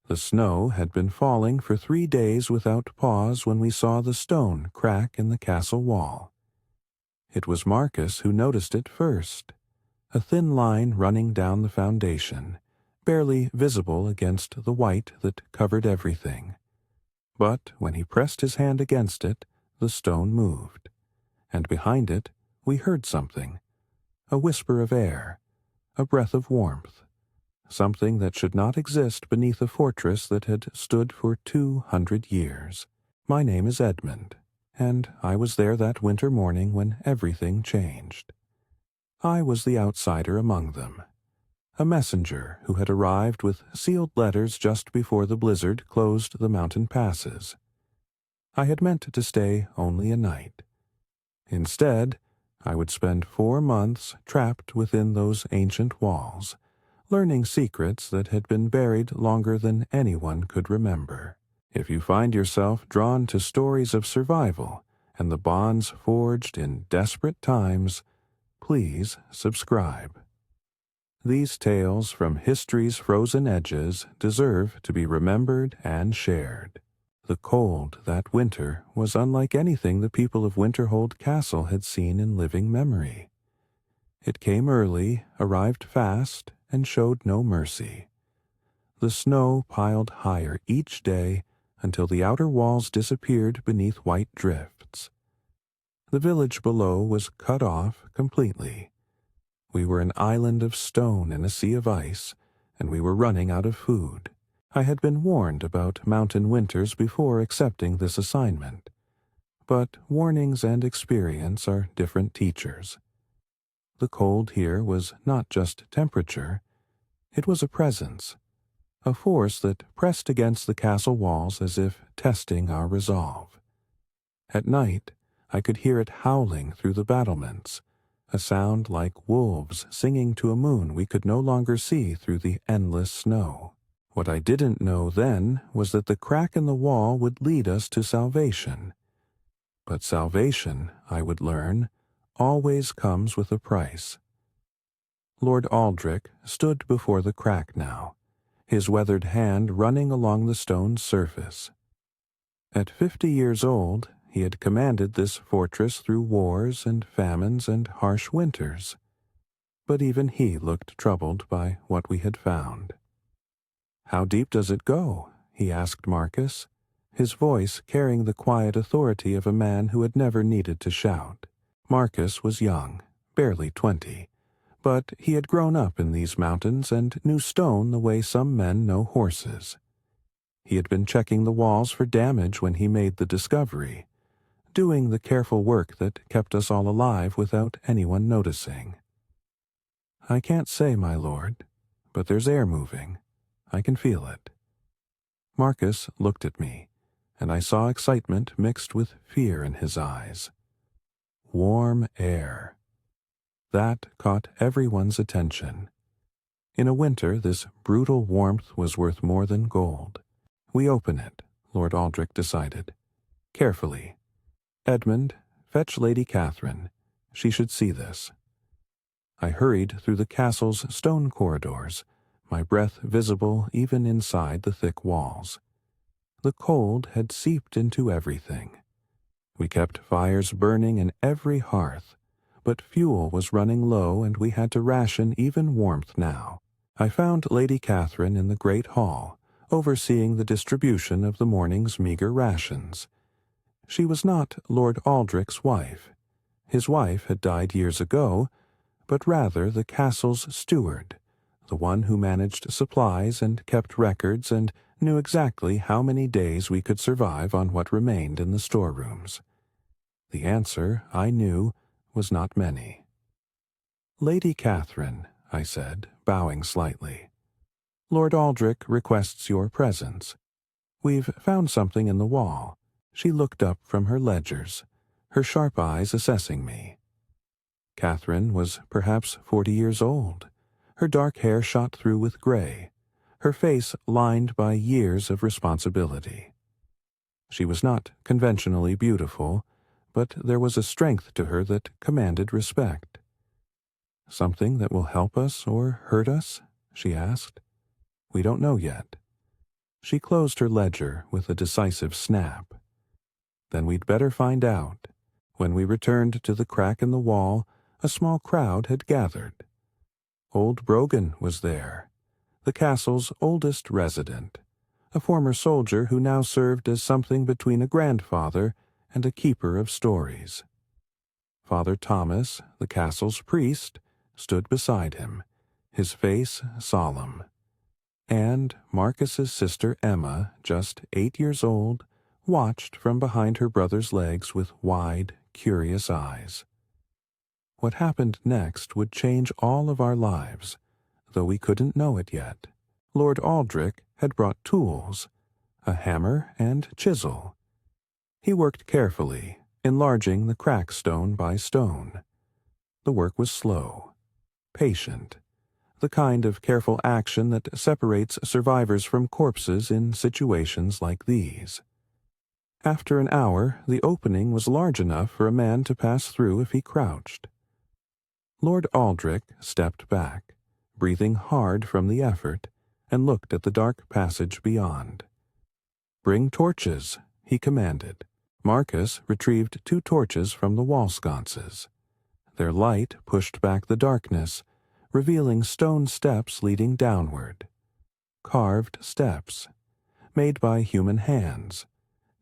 The snow had been falling for 3 days without pause when we saw the stone crack in the castle wall. It was Marcus who noticed it first, a thin line running down the foundation, barely visible against the white that covered everything. But when he pressed his hand against it, the stone moved, and behind it we heard something, a whisper of air, a breath of warmth, something that should not exist beneath a fortress that had stood for 200 years. My name is Edmund, and I was there that winter morning when everything changed. I was the outsider among them, a messenger who had arrived with sealed letters just before the blizzard closed the mountain passes. I had meant to stay only a night. Instead, I would spend 4 months trapped within those ancient walls, learning secrets that had been buried longer than anyone could remember. If you find yourself drawn to stories of survival and the bonds forged in desperate times, please subscribe. These tales from history's frozen edges deserve to be remembered and shared. The cold that winter was unlike anything the people of Winterhold Castle had seen in living memory. It came early, arrived fast, and showed no mercy. The snow piled higher each day until the outer walls disappeared beneath white drifts. The village below was cut off completely. We were an island of stone in a sea of ice, and we were running out of food. I had been warned about mountain winters before accepting this assignment, but warnings and experience are different teachers. The cold here was not just temperature, it was a presence, a force that pressed against the castle walls as if testing our resolve. At night, I could hear it howling through the battlements, a sound like wolves singing to a moon we could no longer see through the endless snow. What I didn't know then was that the crack in the wall would lead us to salvation. But salvation, I would learn, always comes with a price. Lord Aldrich stood before the crack now, his weathered hand running along the stone's surface. At 50 years old, he had commanded this fortress through wars and famines and harsh winters, but even he looked troubled by what we had found. "How deep does it go?" he asked Marcus, his voice carrying the quiet authority of a man who had never needed to shout. Marcus was young, barely 20, but he had grown up in these mountains and knew stone the way some men know horses. He had been checking the walls for damage when he made the discovery, doing the careful work that kept us all alive without anyone noticing. "I can't say, my lord, but there's air moving. I can feel it." Marcus looked at me, and I saw excitement mixed with fear in his eyes. Warm air. That caught everyone's attention. In a winter, this brutal warmth was worth more than gold. "We open it," Lord Aldrich decided. "Carefully. Edmund, fetch Lady Catherine. She should see this." I hurried through the castle's stone corridors, my breath visible even inside the thick walls. The cold had seeped into everything. We kept fires burning in every hearth, but fuel was running low and we had to ration even warmth now. I found Lady Catherine in the great hall, overseeing the distribution of the morning's meager rations. She was not Lord Aldrich's wife. His wife had died years ago, but rather the castle's steward, the one who managed supplies and kept records and knew exactly how many days we could survive on what remained in the storerooms. The answer, I knew, was not many. "Lady Catherine," I said, bowing slightly, "Lord Aldrich requests your presence. We've found something in the wall." She looked up from her ledgers, her sharp eyes assessing me. Catherine was perhaps 40 years old, her dark hair shot through with gray, her face lined by years of responsibility. She was not conventionally beautiful, but there was a strength to her that commanded respect. "Something that will help us or hurt us?" she asked. "We don't know yet." She closed her ledger with a decisive snap. Then we'd better find out. When we returned to the crack in the wall, a small crowd had gathered. Old Brogan was there, the castle's oldest resident, a former soldier who now served as something between a grandfather and a keeper of stories. Father Thomas, the castle's priest, stood beside him, his face solemn. And Marcus's sister Emma, just 8 years old, watched from behind her brother's legs with wide, curious eyes. What happened next would change all of our lives, though we couldn't know it yet. Lord Aldrich had brought tools, a hammer and chisel. He worked carefully, enlarging the crack stone by stone. The work was slow, patient, the kind of careful action that separates survivors from corpses in situations like these. After an hour, the opening was large enough for a man to pass through if he crouched. Lord Aldrich stepped back, breathing hard from the effort, and looked at the dark passage beyond. "Bring torches," he commanded. Marcus retrieved 2 torches from the wall sconces. Their light pushed back the darkness, revealing stone steps leading downward. Carved steps, made by human hands,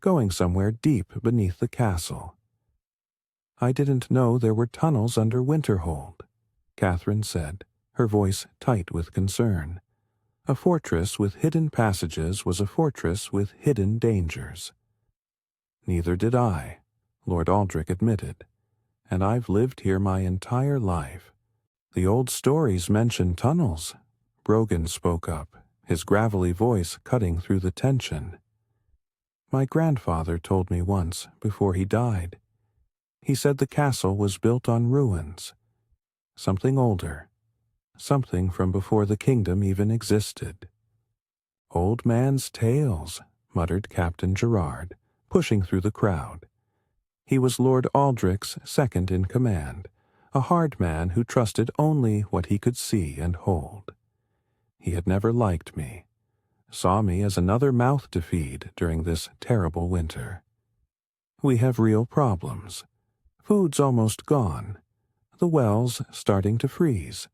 going somewhere deep beneath the castle. "I didn't know there were tunnels under Winterhold," Catherine said, her voice tight with concern. A fortress with hidden passages was a fortress with hidden dangers. "Neither did I," Lord Aldrich admitted, "and I've lived here my entire life." "The old stories mention tunnels," Brogan spoke up, his gravelly voice cutting through the tension. "My grandfather told me once before he died. He said the castle was built on ruins. Something older. Something from before the kingdom even existed." "Old man's tales," muttered Captain Gerard, pushing through the crowd. He was Lord Aldrich's second in command, a hard man who trusted only what he could see and hold. He had never liked me, saw me as another mouth to feed during this terrible winter. "We have real problems. Food's almost gone. The well's starting to freeze.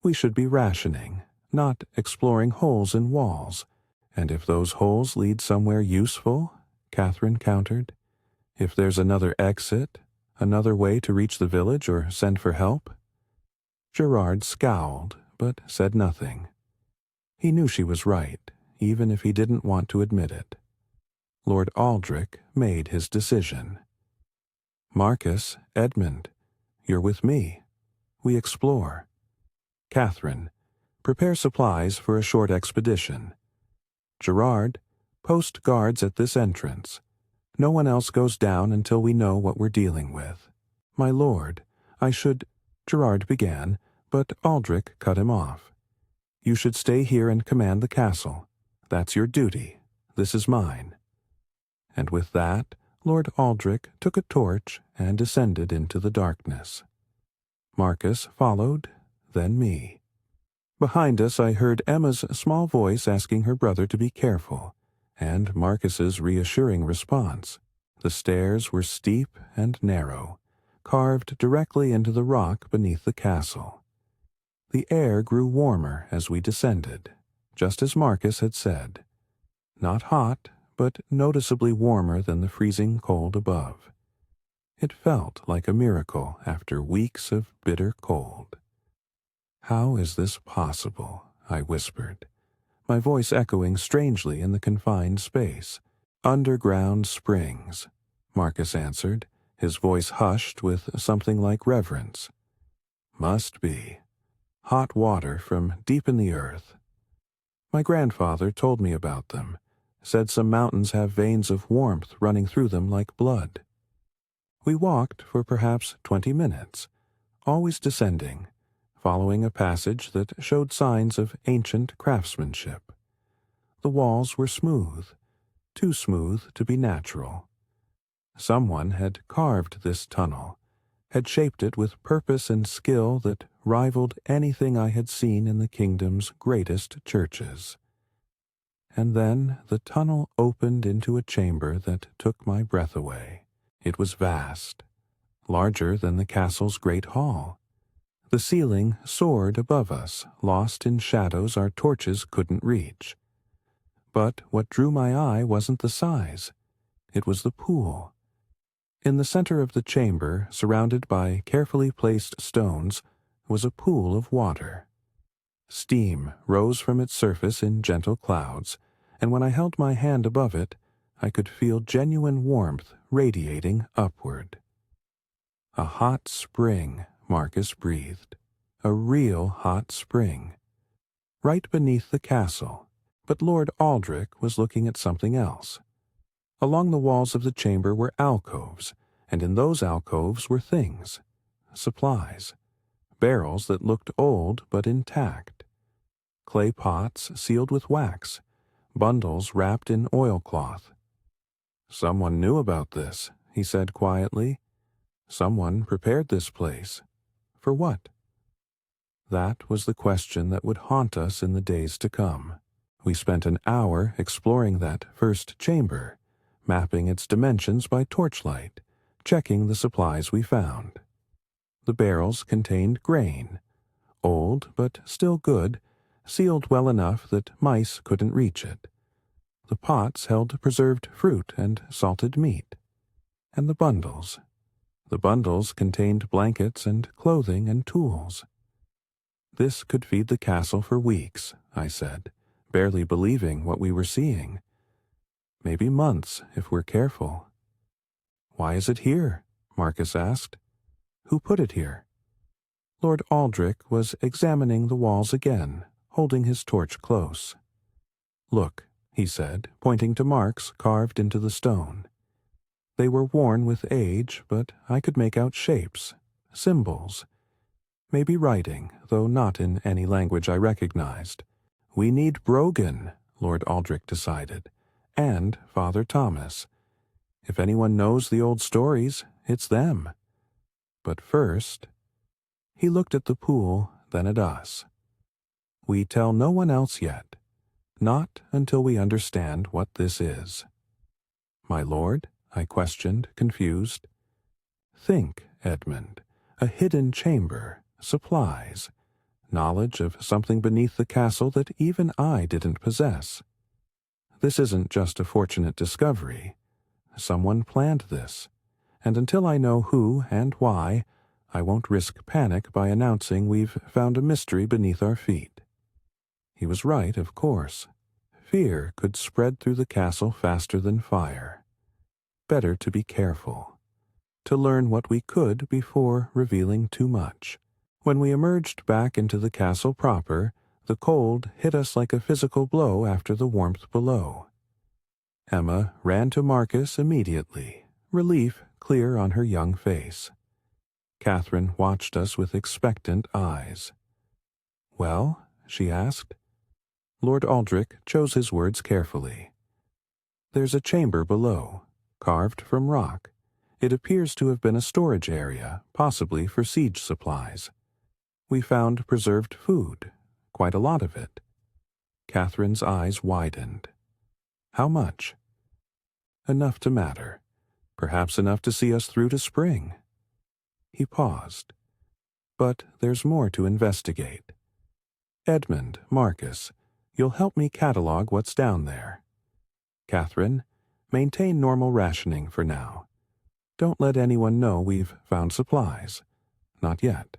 We should be rationing, not exploring holes in walls. And if those holes lead somewhere useful," Catherine countered, "if there's another exit, another way to reach the village or send for help." Gerard scowled, but said nothing. He knew she was right, even if he didn't want to admit it. Lord Aldrich made his decision. "Marcus, Edmund, you're with me. We explore. Catherine, prepare supplies for a short expedition. Gerard, post guards at this entrance. No one else goes down until we know what we're dealing with." "My lord, I should—" Gerard began, but Aldrich cut him off. "You should stay here and command the castle. That's your duty. This is mine." And with that, Lord Aldrich took a torch and descended into the darkness. Marcus followed, then me. Behind us I heard Emma's small voice asking her brother to be careful, and Marcus's reassuring response. The stairs were steep and narrow, carved directly into the rock beneath the castle. The air grew warmer as we descended, just as Marcus had said. Not hot, but noticeably warmer than the freezing cold above. It felt like a miracle after weeks of bitter cold. "How is this possible?" I whispered, my voice echoing strangely in the confined space. "Underground springs," Marcus answered, his voice hushed with something like reverence. "Must be. Hot water from deep in the earth. My grandfather told me about them, said some mountains have veins of warmth running through them like blood." We walked for perhaps 20 minutes, always descending, following a passage that showed signs of ancient craftsmanship. The walls were smooth, too smooth to be natural. Someone had carved this tunnel, had shaped it with purpose and skill that rivaled anything I had seen in the kingdom's greatest churches. and then the tunnel opened into a chamber that took my breath away. It was vast, larger than the castle's great hall. The ceiling soared above us, lost in shadows our torches couldn't reach. But what drew my eye wasn't the size. It was the pool. In the center of the chamber, surrounded by carefully placed stones, was a pool of water. Steam rose from its surface in gentle clouds, and when I held my hand above it, I could feel genuine warmth radiating upward. A hot spring, Marcus breathed. A real hot spring. Right beneath the castle, but Lord Aldrich was looking at something else. Along the walls of the chamber were alcoves, and in those alcoves were things, supplies, barrels that looked old but intact, clay pots sealed with wax, bundles wrapped in oilcloth. "Someone knew about this," he said quietly. "Someone prepared this place. For what?" That was the question that would haunt us in the days to come. We spent an hour exploring that first chamber, mapping its dimensions by torchlight, checking the supplies we found. The barrels contained grain, old but still good, sealed well enough that mice couldn't reach it. The pots held preserved fruit and salted meat. And the bundles. The bundles contained blankets and clothing and tools. "This could feed the castle for weeks," I said, barely believing what we were seeing. "Maybe months, if we're careful." "Why is it here?" Marcus asked. "Who put it here?" Lord Aldrich was examining the walls again, holding his torch close. "Look," he said, pointing to marks carved into the stone. They were worn with age, but I could make out shapes, symbols. Maybe writing, though not in any language I recognized. "We need Brogan," Lord Aldrich decided, "and Father Thomas. If anyone knows the old stories, it's them. But first—" He looked at the pool, then at us. "We tell no one else yet. Not until we understand what this is." "My lord?" I questioned, confused. "Think, Edmund. A hidden chamber, supplies, knowledge of something beneath the castle that even I didn't possess. This isn't just a fortunate discovery. Someone planned this, and until I know who and why, I won't risk panic by announcing we've found a mystery beneath our feet." He was right, of course. Fear could spread through the castle faster than fire. Better to be careful. To learn what we could before revealing too much. When we emerged back into the castle proper, the cold hit us like a physical blow after the warmth below. Emma ran to Marcus immediately, relief clear on her young face. Catherine watched us with expectant eyes. "Well?" she asked. Lord Aldrich chose his words carefully. "There's a chamber below, carved from rock. It appears to have been a storage area, possibly for siege supplies. We found preserved food, quite a lot of it." Catherine's eyes widened. "How much?" "Enough to matter. Perhaps enough to see us through to spring." He paused. "But there's more to investigate. Edmund, Marcus, you'll help me catalog what's down there. Catherine, maintain normal rationing for now. Don't let anyone know we've found supplies. Not yet."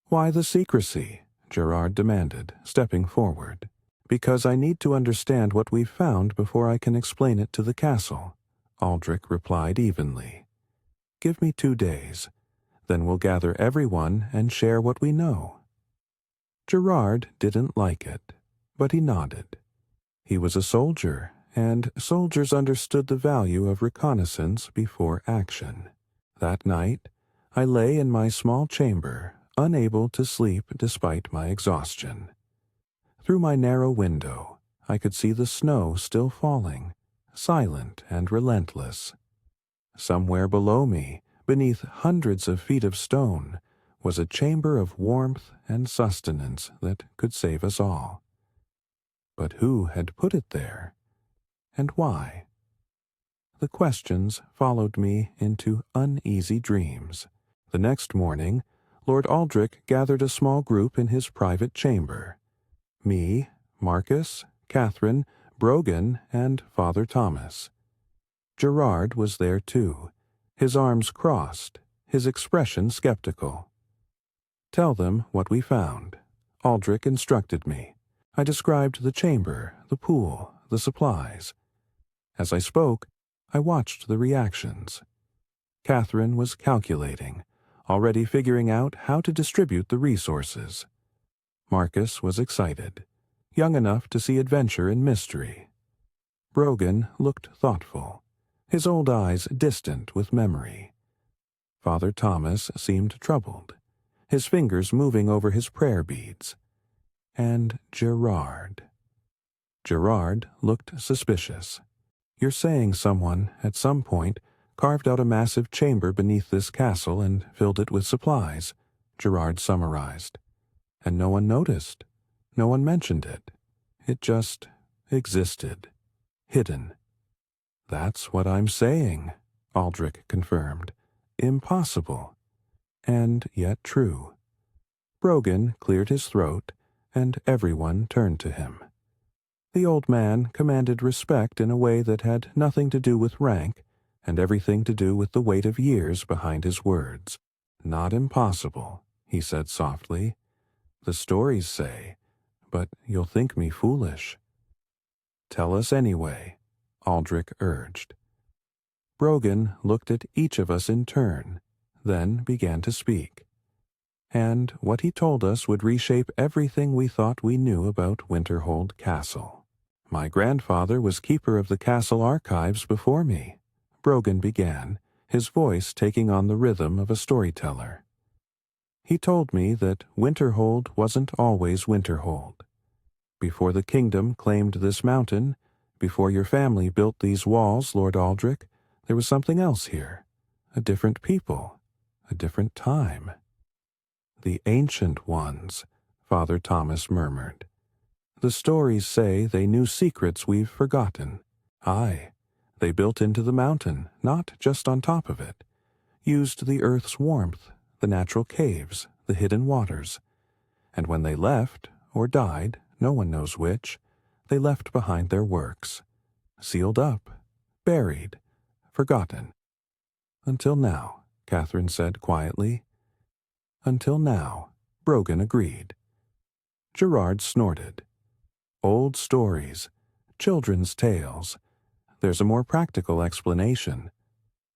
"Why the secrecy?" Gerard demanded, stepping forward. "Because I need to understand what we've found before I can explain it to the castle," Aldrich replied evenly. "Give me 2 days. Then we'll gather everyone and share what we know." Gerard didn't like it, but he nodded. He was a soldier, and soldiers understood the value of reconnaissance before action. That night, I lay in my small chamber, unable to sleep despite my exhaustion. Through my narrow window, I could see the snow still falling, silent and relentless. Somewhere below me, beneath hundreds of feet of stone, was a chamber of warmth and sustenance that could save us all. But who had put it there? And why? The questions followed me into uneasy dreams. The next morning, Lord Aldrich gathered a small group in his private chamber. Me, Marcus, Catherine, Brogan, and Father Thomas. Gerard was there too, his arms crossed, his expression skeptical. "Tell them what we found," Aldrich instructed me. I described the chamber, the pool, the supplies. As I spoke, I watched the reactions. Catherine was calculating, already figuring out how to distribute the resources. Marcus was excited, young enough to see adventure and mystery. Brogan looked thoughtful, his old eyes distant with memory. Father Thomas seemed troubled, his fingers moving over his prayer beads. And Gerard. Gerard looked suspicious. "You're saying someone, at some point, carved out a massive chamber beneath this castle and filled it with supplies," Gerard summarized. "And no one noticed. No one mentioned it. It just existed. Hidden." "That's what I'm saying," Aldrich confirmed. "Impossible. And yet true." Brogan cleared his throat, and everyone turned to him. The old man commanded respect in a way that had nothing to do with rank, and everything to do with the weight of years behind his words. "Not impossible," he said softly. "The stories say, but you'll think me foolish." "Tell us anyway," Aldrich urged. Brogan looked at each of us in turn, then began to speak. And what he told us would reshape everything we thought we knew about Winterhold Castle. "My grandfather was keeper of the castle archives before me," Brogan began, his voice taking on the rhythm of a storyteller. "He told me that Winterhold wasn't always Winterhold. Before the kingdom claimed this mountain, before your family built these walls, Lord Aldrich, there was something else here, a different people, a different time." "The Ancient Ones," Father Thomas murmured. "The stories say they knew secrets we've forgotten. Aye, they built into the mountain, not just on top of it. Used the earth's warmth, the natural caves, the hidden waters. And when they left, or died, no one knows which, they left behind their works. Sealed up, buried, forgotten." "Until now," Catherine said quietly. "Until now," Brogan agreed. Gerard snorted. "Old stories, children's tales. There's a more practical explanation.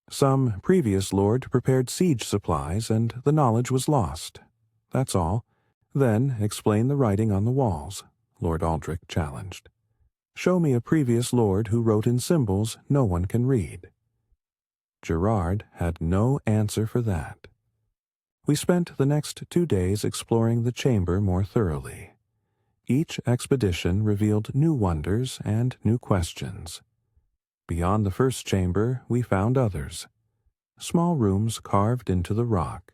Some previous lord prepared siege supplies and the knowledge was lost. That's all. Then explain the writing on the walls," Lord Aldrich challenged. "Show me a previous lord who wrote in symbols no one can read." Gerard had no answer for that. We spent the next 2 days exploring the chamber more thoroughly. Each expedition revealed new wonders and new questions. Beyond the first chamber, we found others. Small rooms carved into the rock.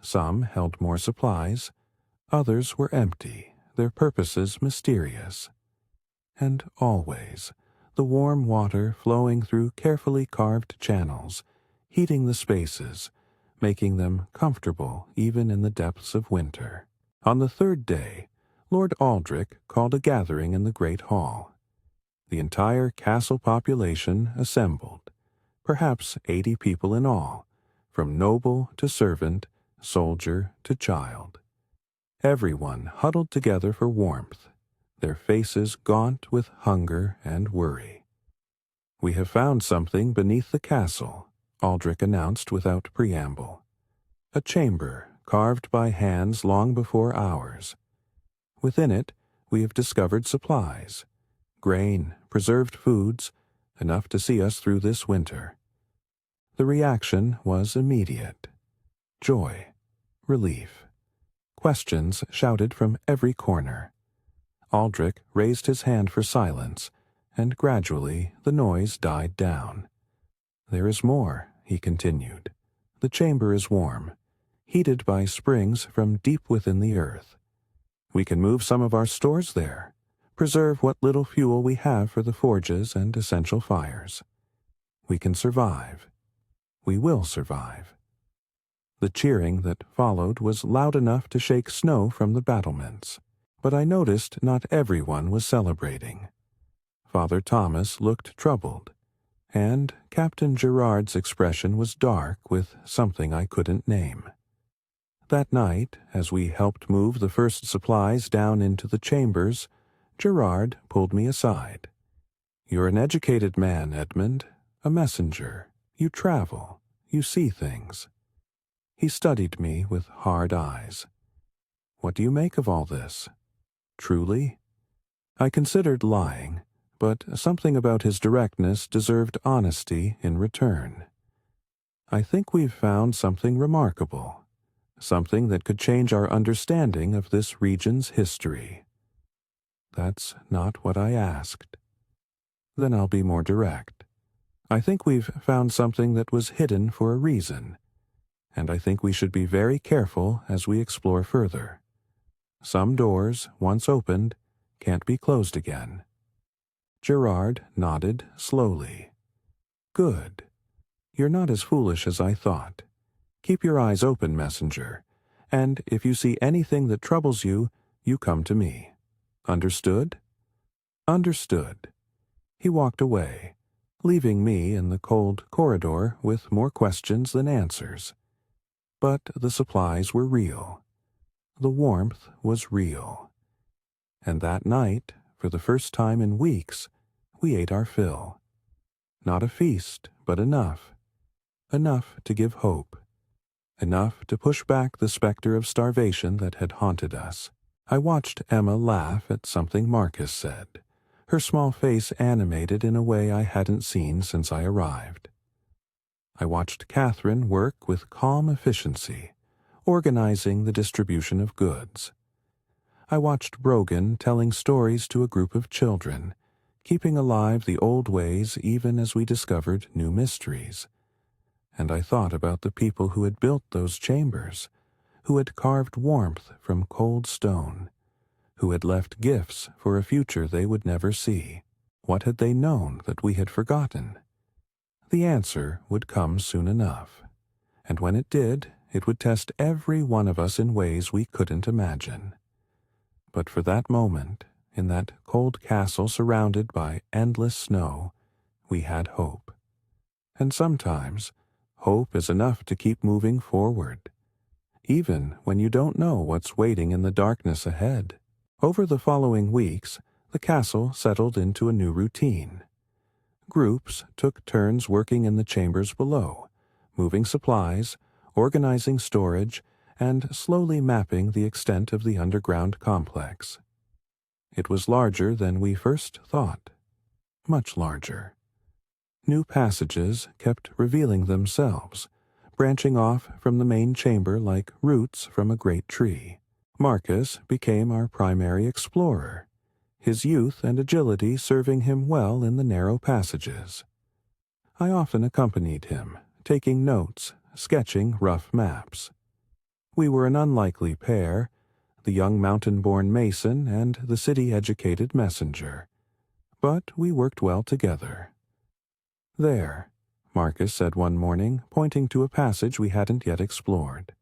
Some held more supplies, others were empty, their purposes mysterious. And always, the warm water flowing through carefully carved channels, heating the spaces, making them comfortable even in the depths of winter. On the 3rd day, Lord Aldrich called a gathering in the great hall. The entire castle population assembled, perhaps 80 people in all, from noble to servant, soldier to child. Everyone huddled together for warmth, their faces gaunt with hunger and worry. "We have found something beneath the castle," Aldrich announced without preamble. "A chamber carved by hands long before ours. Within it, we have discovered supplies, grain, preserved foods, enough to see us through this winter." The reaction was immediate. Joy, relief. Questions shouted from every corner. Aldrich raised his hand for silence, and gradually the noise died down. "There is more," he continued. "The chamber is warm, heated by springs from deep within the earth. We can move some of our stores there, preserve what little fuel we have for the forges and essential fires. We can survive. We will survive. The cheering that followed was loud enough to shake snow from the battlements, but I noticed not everyone was celebrating. Father Thomas looked troubled, and Captain Gerard's expression was dark with something I couldn't name. That night, as we helped move the first supplies down into the chambers, Gerard pulled me aside. "You're an educated man, Edmund, a messenger. You travel. You see things." He studied me with hard eyes. "What do you make of all this? Truly?" I considered lying, but something about his directness deserved honesty in return. "I think we've found something remarkable, something that could change our understanding of this region's history." "That's not what I asked." "Then I'll be more direct. I think we've found something that was hidden for a reason, and I think we should be very careful as we explore further. Some doors, once opened, can't be closed again." Gerard nodded slowly. "Good. You're not as foolish as I thought. Keep your eyes open, messenger, and if you see anything that troubles you, you come to me. Understood?" "Understood." He walked away, leaving me in the cold corridor with more questions than answers. But the supplies were real. The warmth was real. And that night, for the first time in weeks, we ate our fill. Not a feast, but enough. Enough to give hope. Enough to push back the specter of starvation that had haunted us. I watched Emma laugh at something Marcus said, her small face animated in a way I hadn't seen since I arrived. I watched Catherine work with calm efficiency, organizing the distribution of goods. I watched Brogan telling stories to a group of children, keeping alive the old ways even as we discovered new mysteries. And I thought about the people who had built those chambers, who had carved warmth from cold stone, who had left gifts for a future they would never see. What had they known that we had forgotten? The answer would come soon enough, and when it did, it would test every one of us in ways we couldn't imagine. But for that moment, in that cold castle surrounded by endless snow, we had hope. And sometimes, hope is enough to keep moving forward, even when you don't know what's waiting in the darkness ahead. Over the following weeks, the castle settled into a new routine. Groups took turns working in the chambers below, moving supplies, organizing storage, and slowly mapping the extent of the underground complex. It was larger than we first thought. Much larger. New passages kept revealing themselves, branching off from the main chamber like roots from a great tree. Marcus became our primary explorer, his youth and agility serving him well in the narrow passages. I often accompanied him, taking notes, sketching rough maps. We were an unlikely pair, the young mountain-born mason and the city-educated messenger. But we worked well together. "There," Marcus said one morning, pointing to a passage we hadn't yet explored.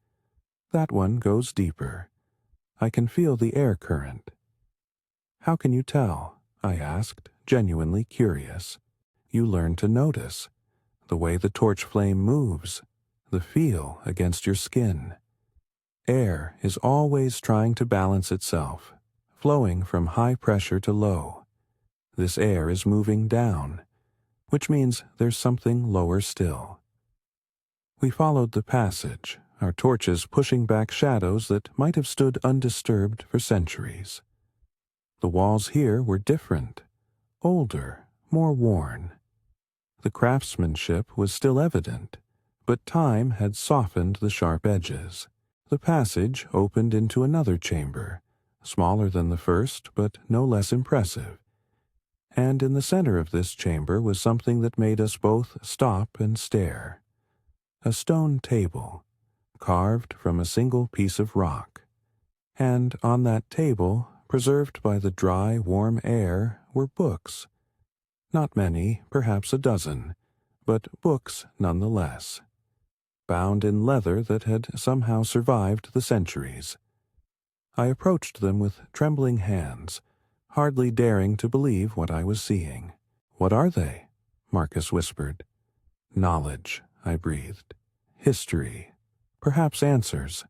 "That one goes deeper. I can feel the air current." "How can you tell?" I asked, genuinely curious. "You learn to notice. The way the torch flame moves, the feel against your skin. Air is always trying to balance itself, flowing from high pressure to low. This air is moving down, which means there's something lower still." We followed the passage, our torches pushing back shadows that might have stood undisturbed for centuries. The walls here were different, older, more worn. The craftsmanship was still evident, but time had softened the sharp edges. The passage opened into another chamber, smaller than the first but no less impressive. And in the center of this chamber was something that made us both stop and stare. A stone table, carved from a single piece of rock. And on that table, preserved by the dry, warm air, were books. Not many, perhaps a dozen, but books nonetheless, bound in leather that had somehow survived the centuries. I approached them with trembling hands, hardly daring to believe what I was seeing. "What are they?" Marcus whispered. "Knowledge," I breathed. "History. Perhaps answers."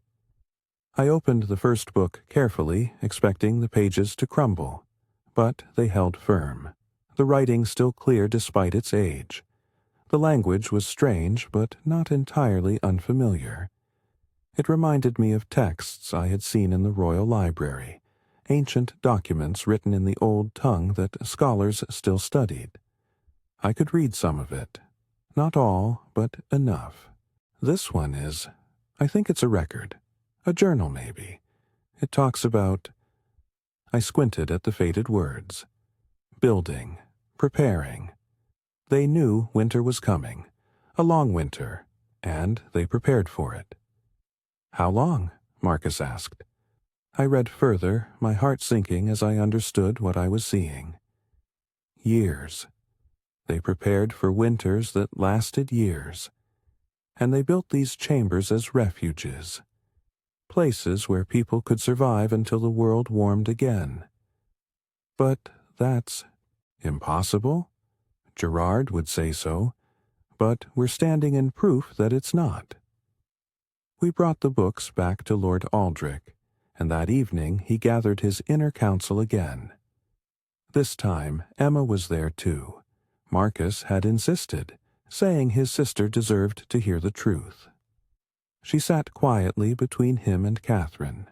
I opened the first book carefully, expecting the pages to crumble, but they held firm, the writing still clear despite its age. The language was strange, but not entirely unfamiliar. It reminded me of texts I had seen in the Royal Library, ancient documents written in the old tongue that scholars still studied. I could read some of it. Not all, but enough. This one I think it's a record. A journal, maybe. It talks about... I squinted at the faded words. Building. Preparing. They knew winter was coming. A long winter. And they prepared for it. "How long?" Marcus asked. I read further, my heart sinking as I understood what I was seeing. Years. They prepared for winters that lasted years. And they built these chambers as refuges. Places where people could survive until the world warmed again. But that's impossible? Gerard would say so, but we're standing in proof that it's not. We brought the books back to Lord Aldrich, and that evening he gathered his inner council again. This time Emma was there too. Marcus had insisted, saying his sister deserved to hear the truth. She sat quietly between him and Catherine,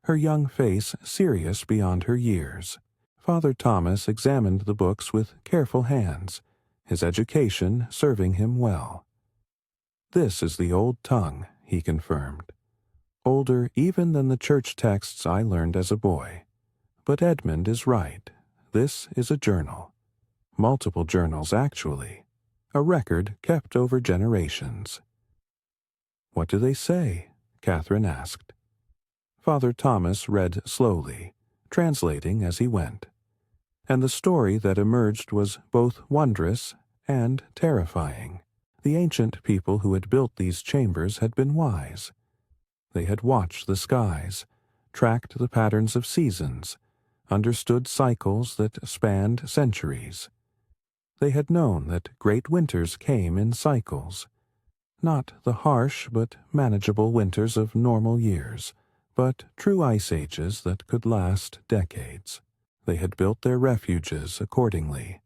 her young face serious beyond her years. Father Thomas examined the books with careful hands, his education serving him well. "This is the old tongue," he confirmed. "Older even than the church texts I learned as a boy. But Edmund is right. This is a journal. Multiple journals, actually. A record kept over generations." "What do they say?" Catherine asked. Father Thomas read slowly, translating as he went. And the story that emerged was both wondrous and terrifying. The ancient people who had built these chambers had been wise. They had watched the skies, tracked the patterns of seasons, understood cycles that spanned centuries. They had known that great winters came in cycles, not the harsh but manageable winters of normal years, but true ice ages that could last decades. They had built their refuges accordingly,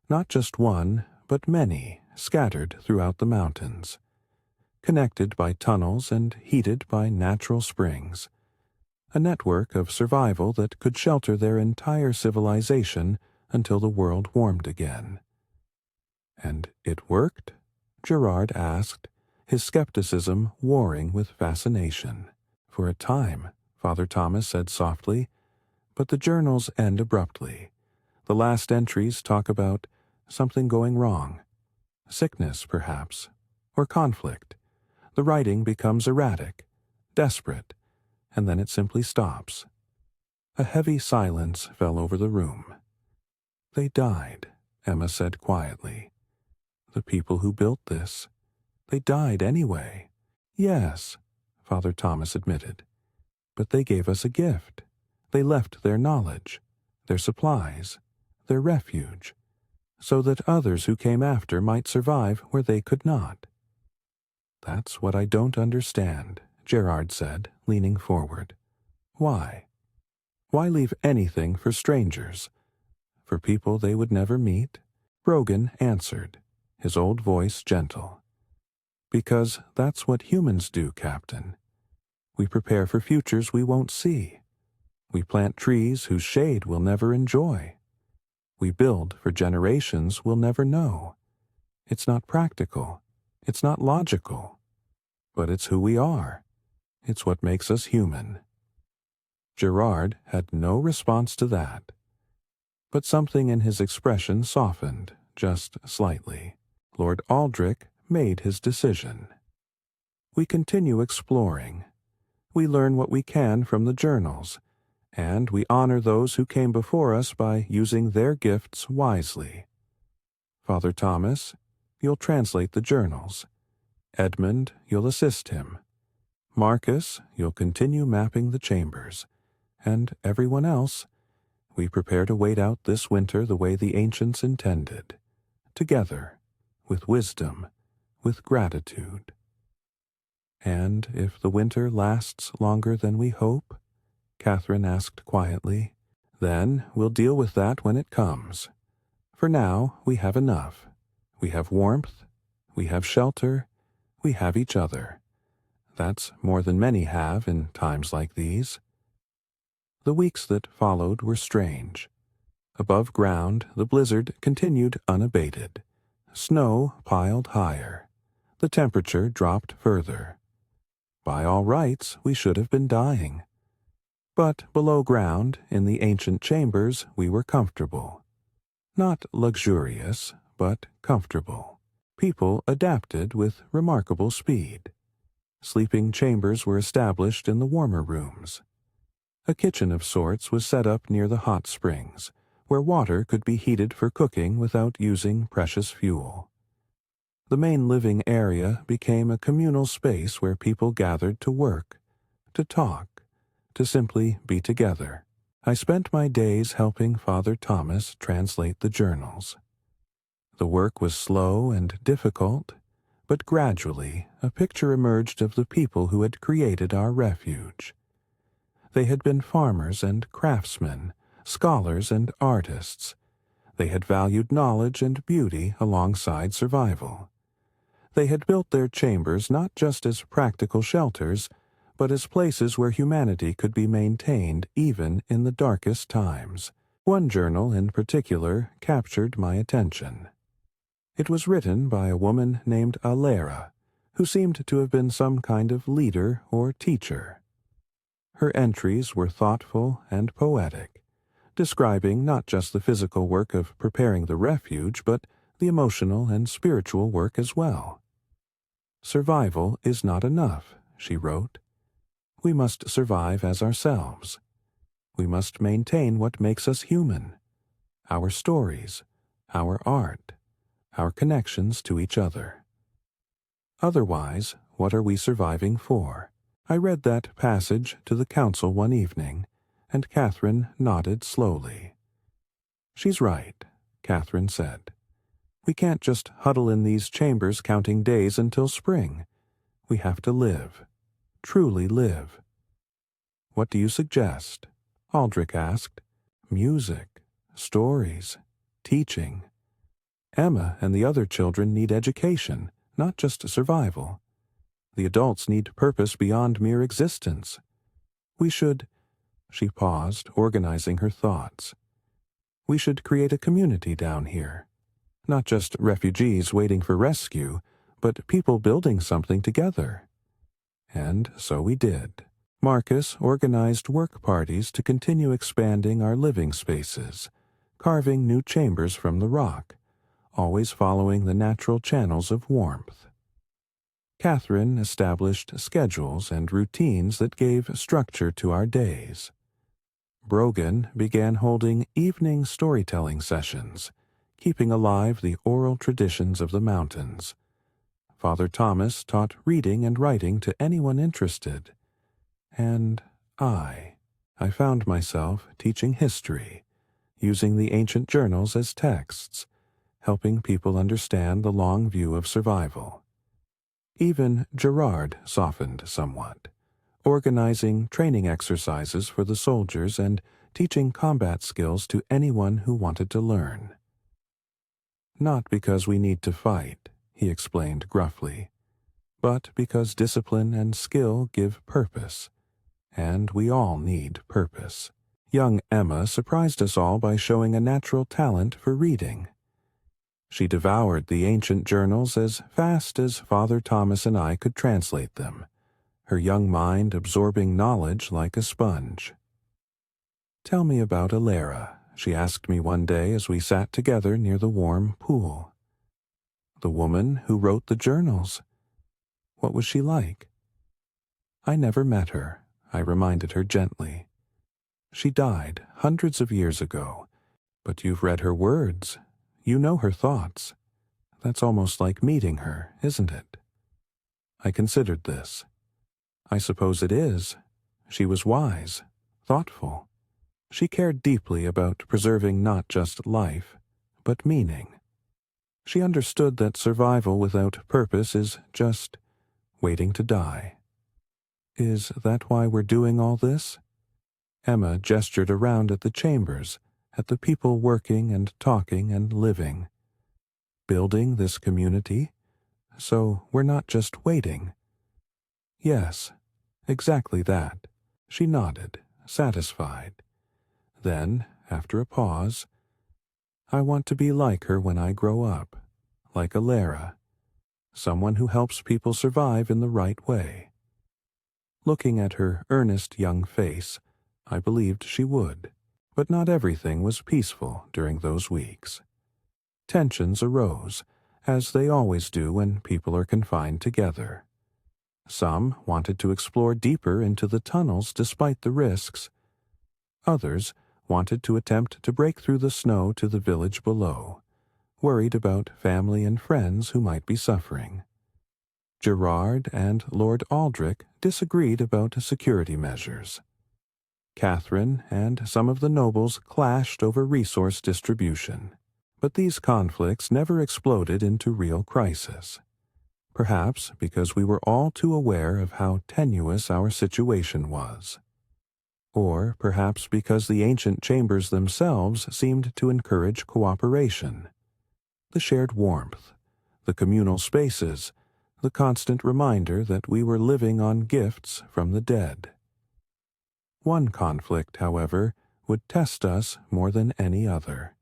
not just one, but many, scattered throughout the mountains, connected by tunnels and heated by natural springs, a network of survival that could shelter their entire civilization until the world warmed again. "And it worked?" Gerard asked, his skepticism warring with fascination. "For a time," Father Thomas said softly, "but the journals end abruptly. The last entries talk about something going wrong. Sickness, perhaps, or conflict. The writing becomes erratic, desperate, and then it simply stops." A heavy silence fell over the room. "They died," Emma said quietly. "The people who built this. They died anyway." "Yes," Father Thomas admitted. "But they gave us a gift. They left their knowledge, their supplies, their refuge, so that others who came after might survive where they could not." "That's what I don't understand," Gerard said, leaning forward. "Why? Why leave anything for strangers? For people they would never meet?" Brogan answered, his old voice gentle. "Because that's what humans do, Captain. We prepare for futures we won't see. We plant trees whose shade we'll never enjoy. We build for generations we'll never know. It's not practical. It's not logical. But it's who we are. It's what makes us human." Gerard had no response to that. But something in his expression softened, just slightly. Lord Aldrich made his decision. We continue exploring. We learn what we can from the journals, and we honor those who came before us by using their gifts wisely. Father Thomas, you'll translate the journals. Edmund, you'll assist him. Marcus, you'll continue mapping the chambers. And everyone else, we prepare to wait out this winter the way the ancients intended. Together, with wisdom, with gratitude. And if the winter lasts longer than we hope, Catherine asked quietly, then we'll deal with that when it comes. For now, we have enough. We have warmth, we have shelter, we have each other. That's more than many have in times like these. The weeks that followed were strange. Above ground, the blizzard continued unabated. Snow piled higher. The temperature dropped further. By all rights, we should have been dying. But below ground, in the ancient chambers, we were comfortable. Not luxurious, but comfortable. People adapted with remarkable speed. Sleeping chambers were established in the warmer rooms. A kitchen of sorts was set up near the hot springs, where water could be heated for cooking without using precious fuel. The main living area became a communal space where people gathered to work, to talk, to simply be together. I spent my days helping Father Thomas translate the journals. The work was slow and difficult, but gradually a picture emerged of the people who had created our refuge. They had been farmers and craftsmen, scholars and artists. They had valued knowledge and beauty alongside survival. They had built their chambers not just as practical shelters, but as places where humanity could be maintained even in the darkest times. One journal in particular captured my attention. It was written by a woman named Alera, who seemed to have been some kind of leader or teacher. Her entries were thoughtful and poetic, describing not just the physical work of preparing the refuge, but the emotional and spiritual work as well. Survival is not enough, she wrote. We must survive as ourselves. We must maintain what makes us human, our stories, our art, our connections to each other. Otherwise, what are we surviving for? I read that passage to the council one evening, and Catherine nodded slowly. She's right, Catherine said. We can't just huddle in these chambers counting days until spring. We have to live, truly live. What do you suggest? Aldrich asked. Music, stories, teaching. Emma and the other children need education, not just survival. The adults need purpose beyond mere existence. We should— She paused, organizing her thoughts. We should create a community down here. Not just refugees waiting for rescue, but people building something together. And so we did. Marcus organized work parties to continue expanding our living spaces, carving new chambers from the rock, always following the natural channels of warmth. Catherine established schedules and routines that gave structure to our days. Brogan began holding evening storytelling sessions, keeping alive the oral traditions of the mountains. Father Thomas taught reading and writing to anyone interested. And I found myself teaching history, using the ancient journals as texts, helping people understand the long view of survival. Even Gerard softened somewhat, organizing training exercises for the soldiers and teaching combat skills to anyone who wanted to learn. Not because we need to fight, he explained gruffly, but because discipline and skill give purpose, and we all need purpose. Young Emma surprised us all by showing a natural talent for reading. She devoured the ancient journals as fast as Father Thomas and I could translate them, her young mind absorbing knowledge like a sponge. Tell me about Alera, she asked me one day as we sat together near the warm pool. The woman who wrote the journals. What was she like? I never met her, I reminded her gently. She died hundreds of years ago, but you've read her words. You know her thoughts. That's almost like meeting her, isn't it? I considered this. I suppose it is. She was wise, thoughtful. She cared deeply about preserving not just life, but meaning. She understood that survival without purpose is just waiting to die. Is that why we're doing all this? Emma gestured around at the chambers, at the people working and talking and living. Building this community? So we're not just waiting. Yes, exactly that. She nodded, satisfied. Then, after a pause, I want to be like her when I grow up, like Alara, someone who helps people survive in the right way. Looking at her earnest young face, I believed she would, but not everything was peaceful during those weeks. Tensions arose, as they always do when people are confined together. Some wanted to explore deeper into the tunnels despite the risks. Others wanted to attempt to break through the snow to the village below, worried about family and friends who might be suffering. Gerard and Lord Aldrich disagreed about security measures. Catherine and some of the nobles clashed over resource distribution, but these conflicts never exploded into real crisis. Perhaps because we were all too aware of how tenuous our situation was. Or perhaps because the ancient chambers themselves seemed to encourage cooperation. The shared warmth, the communal spaces, the constant reminder that we were living on gifts from the dead. One conflict, however, would test us more than any other.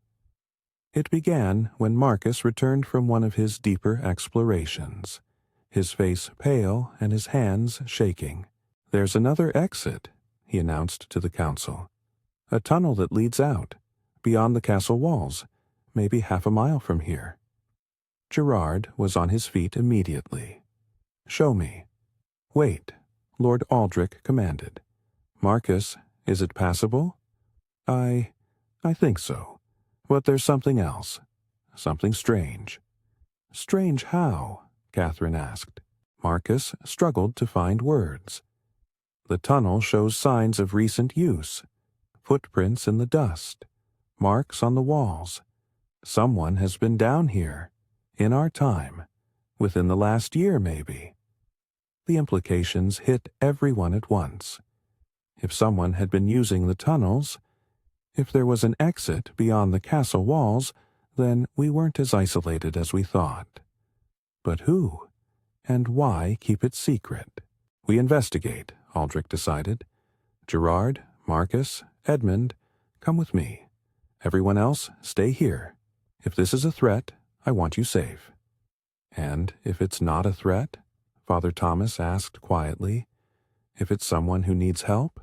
It began when Marcus returned from one of his deeper explorations, his face pale and his hands shaking. "There's another exit," he announced to the council. "A tunnel that leads out, beyond the castle walls, maybe half a mile from here." Gerard was on his feet immediately. "Show me." "Wait," Lord Aldrich commanded. "Marcus, is it passable?" I think so. But there's something else. Something strange." "Strange how?" Catherine asked. Marcus struggled to find words. "The tunnel shows signs of recent use. Footprints in the dust. Marks on the walls. Someone has been down here. In our time. Within the last year, maybe." The implications hit everyone at once. If someone had been using the tunnels, if there was an exit beyond the castle walls, then we weren't as isolated as we thought. But who? And why keep it secret? "We investigate," Aldrich decided. "Gerard, Marcus, Edmund, come with me. Everyone else, stay here. If this is a threat, I want you safe." "And if it's not a threat?" Father Thomas asked quietly. "If it's someone who needs help?"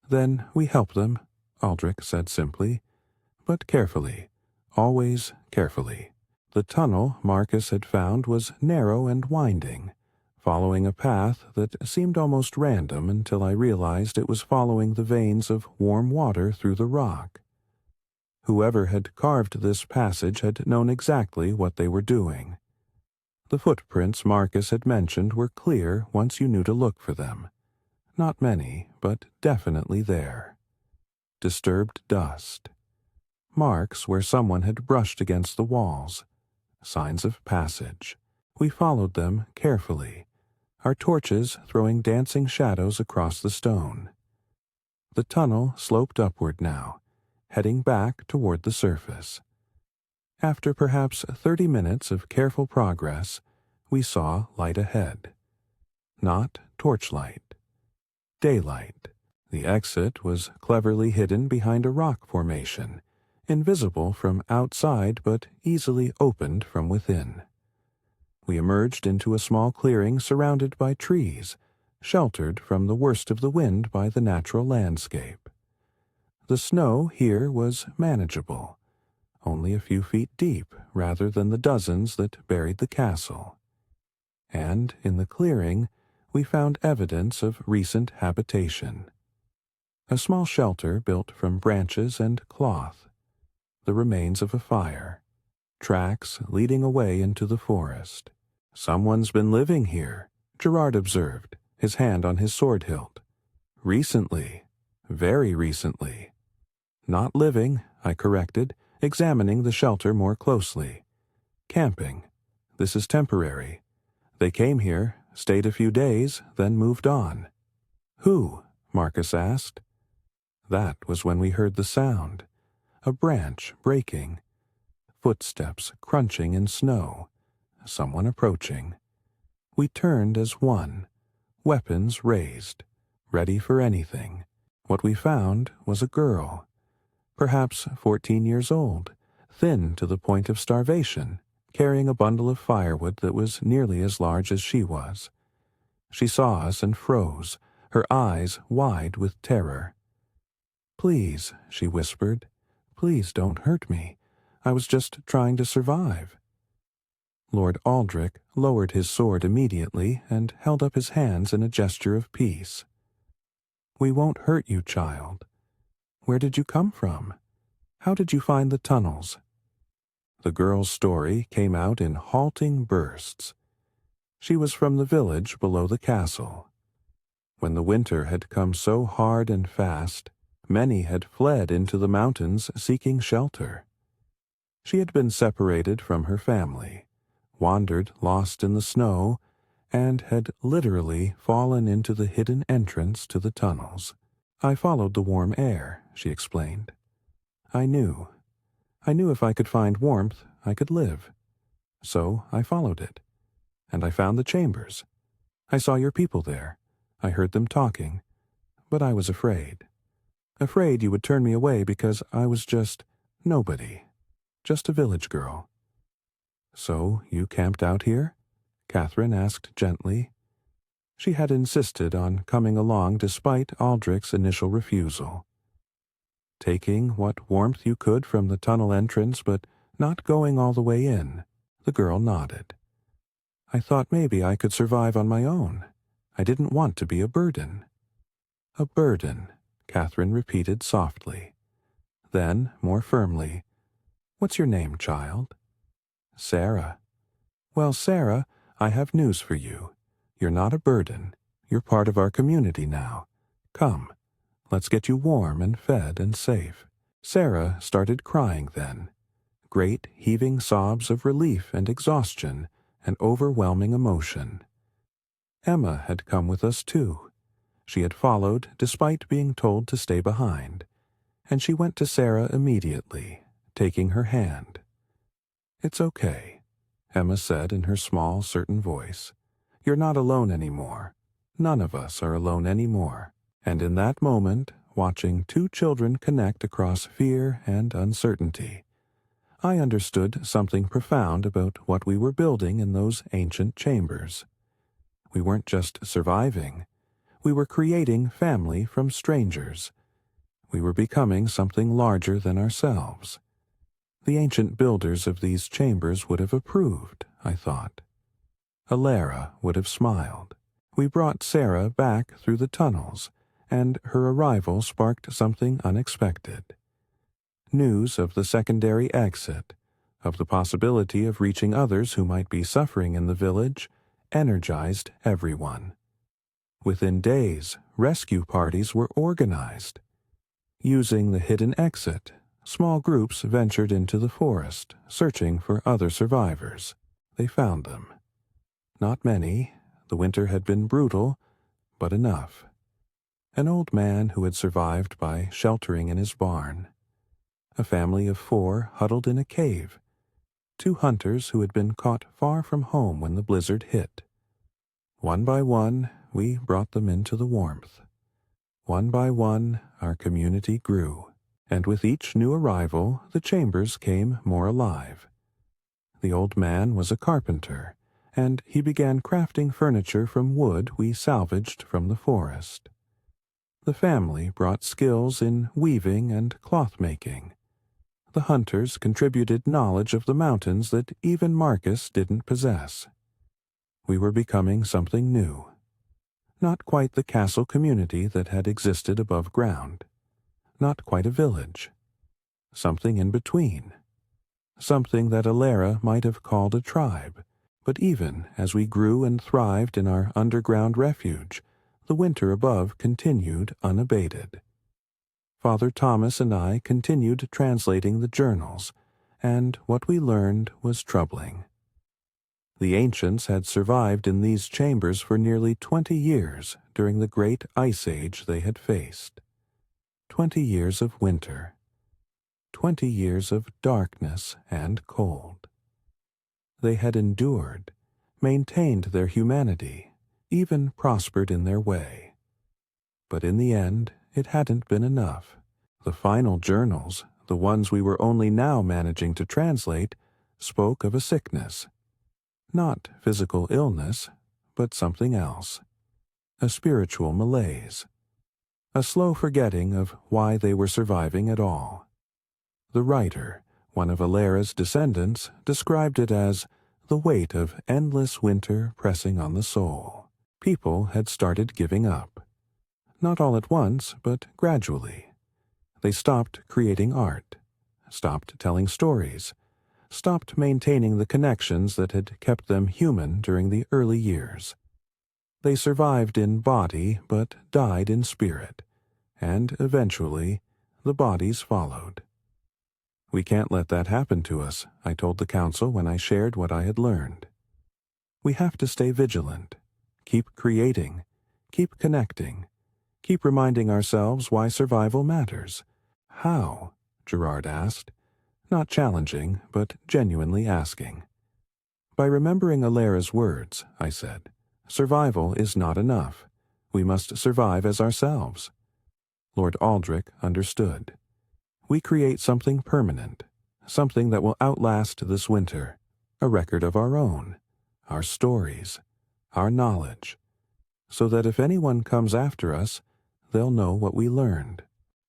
"Then we help them," Aldrich said simply, "but carefully, always carefully." The tunnel Marcus had found was narrow and winding, following a path that seemed almost random until I realized it was following the veins of warm water through the rock. Whoever had carved this passage had known exactly what they were doing. The footprints Marcus had mentioned were clear once you knew to look for them. Not many, but definitely there. Disturbed dust. Marks where someone had brushed against the walls. Signs of passage. We followed them carefully, our torches throwing dancing shadows across the stone. The tunnel sloped upward now, heading back toward the surface. After perhaps 30 minutes of careful progress, we saw light ahead. Not torchlight. Daylight. The exit was cleverly hidden behind a rock formation, invisible from outside but easily opened from within. We emerged into a small clearing surrounded by trees, sheltered from the worst of the wind by the natural landscape. The snow here was manageable, only a few feet deep rather than the dozens that buried the castle. And in the clearing, we found evidence of recent habitation. A small shelter built from branches and cloth. The remains of a fire. Tracks leading away into the forest. "Someone's been living here," Gerard observed, his hand on his sword hilt. "Recently. Very recently." "Not living," I corrected, examining the shelter more closely. "Camping. This is temporary. They came here, stayed a few days, then moved on." "Who?" Marcus asked. That was when we heard the sound. A branch breaking. Footsteps crunching in snow. Someone approaching. We turned as one, weapons raised, ready for anything. What we found was a girl, perhaps 14 years old, thin to the point of starvation, carrying a bundle of firewood that was nearly as large as she was. She saw us and froze, her eyes wide with terror. "Please," she whispered, "please don't hurt me. I was just trying to survive." Lord Aldrich lowered his sword immediately and held up his hands in a gesture of peace. "We won't hurt you, child. Where did you come from? How did you find the tunnels?" The girl's story came out in halting bursts. She was from the village below the castle. When the winter had come so hard and fast, many had fled into the mountains seeking shelter. She had been separated from her family, wandered lost in the snow, and had literally fallen into the hidden entrance to the tunnels. "I followed the warm air," she explained. I knew if I could find warmth, I could live. So I followed it. And I found the chambers. I saw your people there. I heard them talking. But I was afraid. Afraid you would turn me away because I was just nobody. Just a village girl." "So you camped out here?" Catherine asked gently. She had insisted on coming along despite Aldrich's initial refusal. "Taking what warmth you could from the tunnel entrance, but not going all the way in," the girl nodded. "I thought maybe I could survive on my own. I didn't want to be a burden." "A burden," Catherine repeated softly. Then, more firmly, "What's your name, child?" "Sarah." "Well, Sarah, I have news for you. You're not a burden. You're part of our community now. Come, let's get you warm and fed and safe." Sarah started crying then. Great heaving sobs of relief and exhaustion and overwhelming emotion. Emma had come with us too. She had followed despite being told to stay behind, and she went to Sarah immediately, taking her hand. "It's okay," Emma said in her small, certain voice. "You're not alone anymore. None of us are alone anymore." And in that moment, watching two children connect across fear and uncertainty, I understood something profound about what we were building in those ancient chambers. We weren't just surviving. We were creating family from strangers. We were becoming something larger than ourselves. The ancient builders of these chambers would have approved, I thought. Alara would have smiled. We brought Sarah back through the tunnels, and her arrival sparked something unexpected. News of the secondary exit, of the possibility of reaching others who might be suffering in the village, energized everyone. Within days, rescue parties were organized. Using the hidden exit, small groups ventured into the forest, searching for other survivors. They found them. Not many. The winter had been brutal, but enough. An old man who had survived by sheltering in his barn. A family of 4 huddled in a cave. 2 hunters who had been caught far from home when the blizzard hit. One by one, we brought them into the warmth. One by one, our community grew, and with each new arrival, the chambers came more alive. The old man was a carpenter, and he began crafting furniture from wood we salvaged from the forest. The family brought skills in weaving and cloth-making. The hunters contributed knowledge of the mountains that even Marcus didn't possess. We were becoming something new. Not quite the castle community that had existed above ground. Not quite a village. Something in between. Something that Alara might have called a tribe. But even as we grew and thrived in our underground refuge, the winter above continued unabated. Father Thomas and I continued translating the journals, and what we learned was troubling. The ancients had survived in these chambers for nearly 20 years during the great ice age they had faced. 20 years of winter. 20 years of darkness and cold. They had endured, maintained their humanity, even prospered in their way. But in the end, it hadn't been enough. The final journals, the ones we were only now managing to translate, spoke of a sickness. Not physical illness, but something else. A spiritual malaise. A slow forgetting of why they were surviving at all. The writer, one of Alara's descendants, described it as the weight of endless winter pressing on the soul. People had started giving up. Not all at once, but gradually. They stopped creating art, stopped telling stories, stopped maintaining the connections that had kept them human during the early years. They survived in body, but died in spirit, and eventually the bodies followed. We can't let that happen to us, I told the council when I shared what I had learned. We have to stay vigilant, keep creating, keep connecting, keep reminding ourselves why survival matters. How? Gerard asked, not challenging, but genuinely asking. By remembering Alara's words, I said, survival is not enough. We must survive as ourselves. Lord Aldrich understood. We create something permanent, something that will outlast this winter, a record of our own, our stories, our knowledge, so that if anyone comes after us, they'll know what we learned.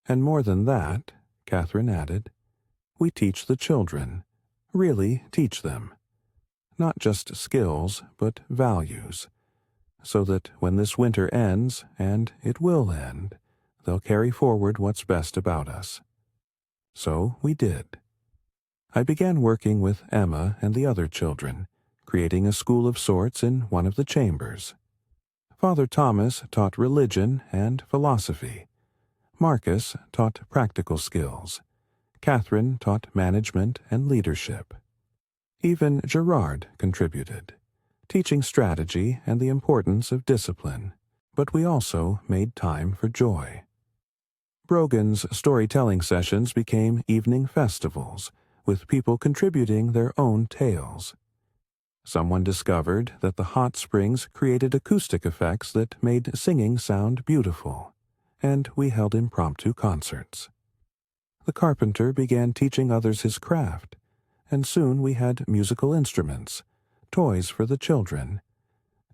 And more than that, Catherine added, we teach the children, really teach them. Not just skills, but values, so that when this winter ends, and it will end, they'll carry forward what's best about us. So we did. I began working with Emma and the other children, creating a school of sorts in one of the chambers. Father Thomas taught religion and philosophy. Marcus taught practical skills. Catherine taught management and leadership. Even Gerard contributed, teaching strategy and the importance of discipline, but we also made time for joy. Brogan's storytelling sessions became evening festivals, with people contributing their own tales. Someone discovered that the hot springs created acoustic effects that made singing sound beautiful, and we held impromptu concerts. The carpenter began teaching others his craft, and soon we had musical instruments, toys for the children,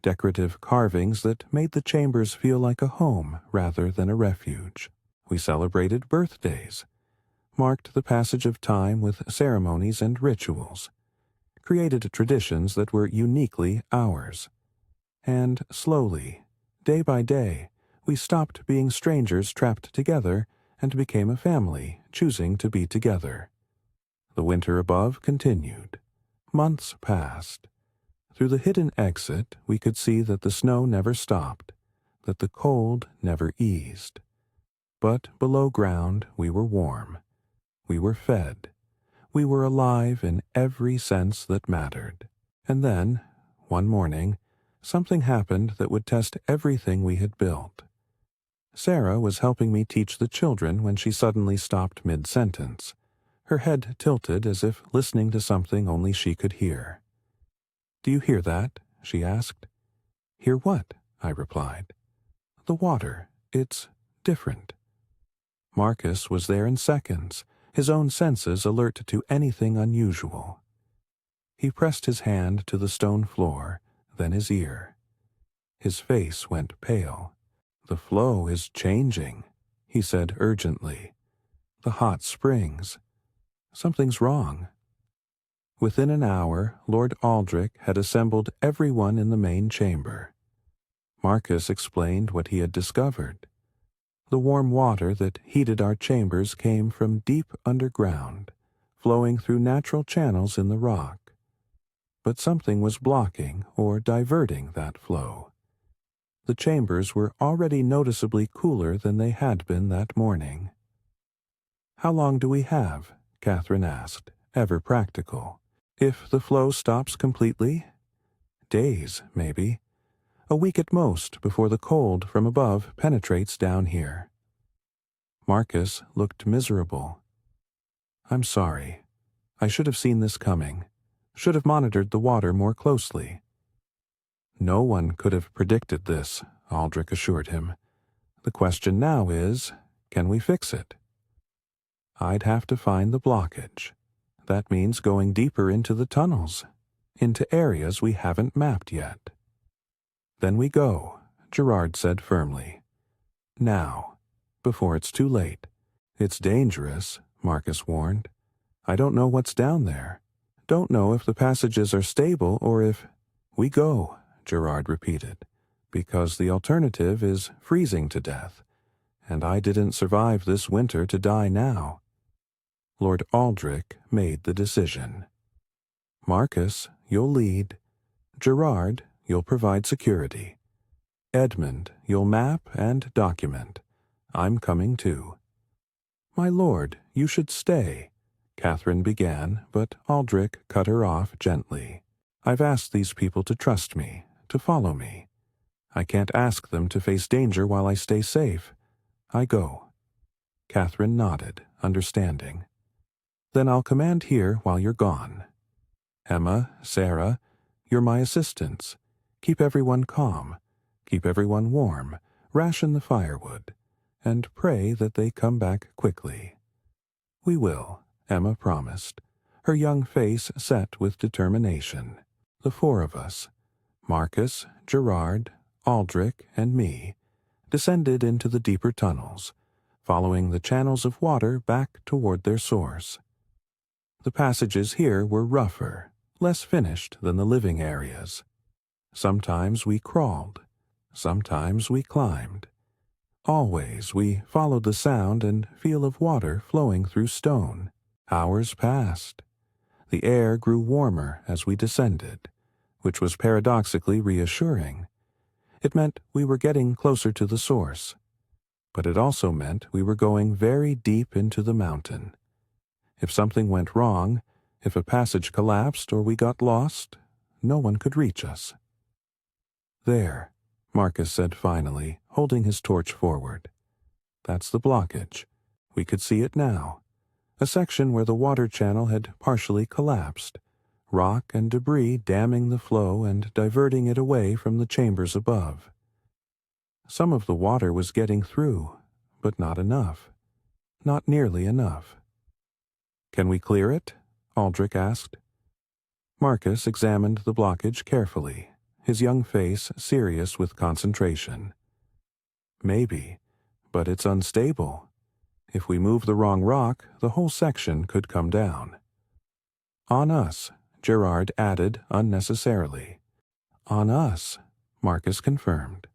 decorative carvings that made the chambers feel like a home rather than a refuge. We celebrated birthdays, marked the passage of time with ceremonies and rituals, created traditions that were uniquely ours. And slowly, day by day, we stopped being strangers trapped together and became a family choosing to be together. The winter above continued. Months passed. Through the hidden exit, we could see that the snow never stopped, that the cold never eased. But below ground, we were warm. We were fed. We were alive in every sense that mattered. And then, one morning, something happened that would test everything we had built. Sarah was helping me teach the children when she suddenly stopped mid-sentence, her head tilted as if listening to something only she could hear. "Do you hear that?" she asked. "Hear what?" I replied. "The water. It's different." Marcus was there in seconds, his own senses alert to anything unusual. He pressed his hand to the stone floor, then his ear. His face went pale. "The flow is changing," he said urgently. "The hot springs. Something's wrong." Within an hour, Lord Aldrich had assembled everyone in the main chamber. Marcus explained what he had discovered. The warm water that heated our chambers came from deep underground, flowing through natural channels in the rock. But something was blocking or diverting that flow. The chambers were already noticeably cooler than they had been that morning. "How long do we have?" Catherine asked, ever practical. "If the flow stops completely?" "Days, maybe. A week at most before the cold from above penetrates down here." Marcus looked miserable. "I'm sorry. I should have seen this coming. Should have monitored the water more closely." "No one could have predicted this," Aldrich assured him. "The question now is, can we fix it?" "I'd have to find the blockage. That means going deeper into the tunnels, into areas we haven't mapped yet." "Then we go," Gerard said firmly. "Now, before it's too late." "It's dangerous," Marcus warned. "I don't know what's down there. Don't know if the passages are stable or if—" "We go," Gerard repeated, "because the alternative is freezing to death, and I didn't survive this winter to die now." Lord Aldrich made the decision. "Marcus, you'll lead. Gerard, you'll provide security. Edmund, you'll map and document. I'm coming too." "My lord, you should stay," Catherine began, but Aldrich cut her off gently. "I've asked these people to trust me, to follow me. I can't ask them to face danger while I stay safe. I go." Catherine nodded, understanding. "Then I'll command here while you're gone. Emma, Sarah, you're my assistants. Keep everyone calm. Keep everyone warm. Ration the firewood. And pray that they come back quickly." "We will," Emma promised, her young face set with determination. The four of us, Marcus, Gerard, Aldrich, and me, descended into the deeper tunnels, following the channels of water back toward their source. The passages here were rougher, less finished than the living areas. Sometimes we crawled, sometimes we climbed. Always we followed the sound and feel of water flowing through stone. Hours passed. The air grew warmer as we descended, which was paradoxically reassuring. It meant we were getting closer to the source, but it also meant we were going very deep into the mountain. If something went wrong, if a passage collapsed or we got lost, no one could reach us. "There," Marcus said finally, holding his torch forward. "That's the blockage. We could see it now. A section where the water channel had partially collapsed, rock and debris damming the flow and diverting it away from the chambers above. Some of the water was getting through, but not enough. Not nearly enough." "Can we clear it?" Aldrich asked. Marcus examined the blockage carefully, his young face serious with concentration. "Maybe, but it's unstable. If we move the wrong rock, the whole section could come down." "On us," Gerard added unnecessarily. "On us," Marcus confirmed.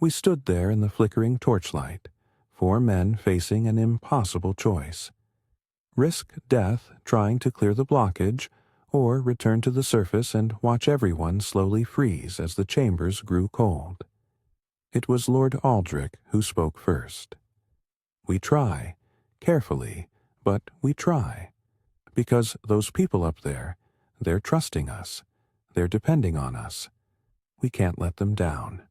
We stood there in the flickering torchlight, four men facing an impossible choice. Risk death trying to clear the blockage, or return to the surface and watch everyone slowly freeze as the chambers grew cold. It was Lord Aldrich who spoke first. "We try, carefully, but we try. Because those people up there, they're trusting us. They're depending on us. We can't let them down."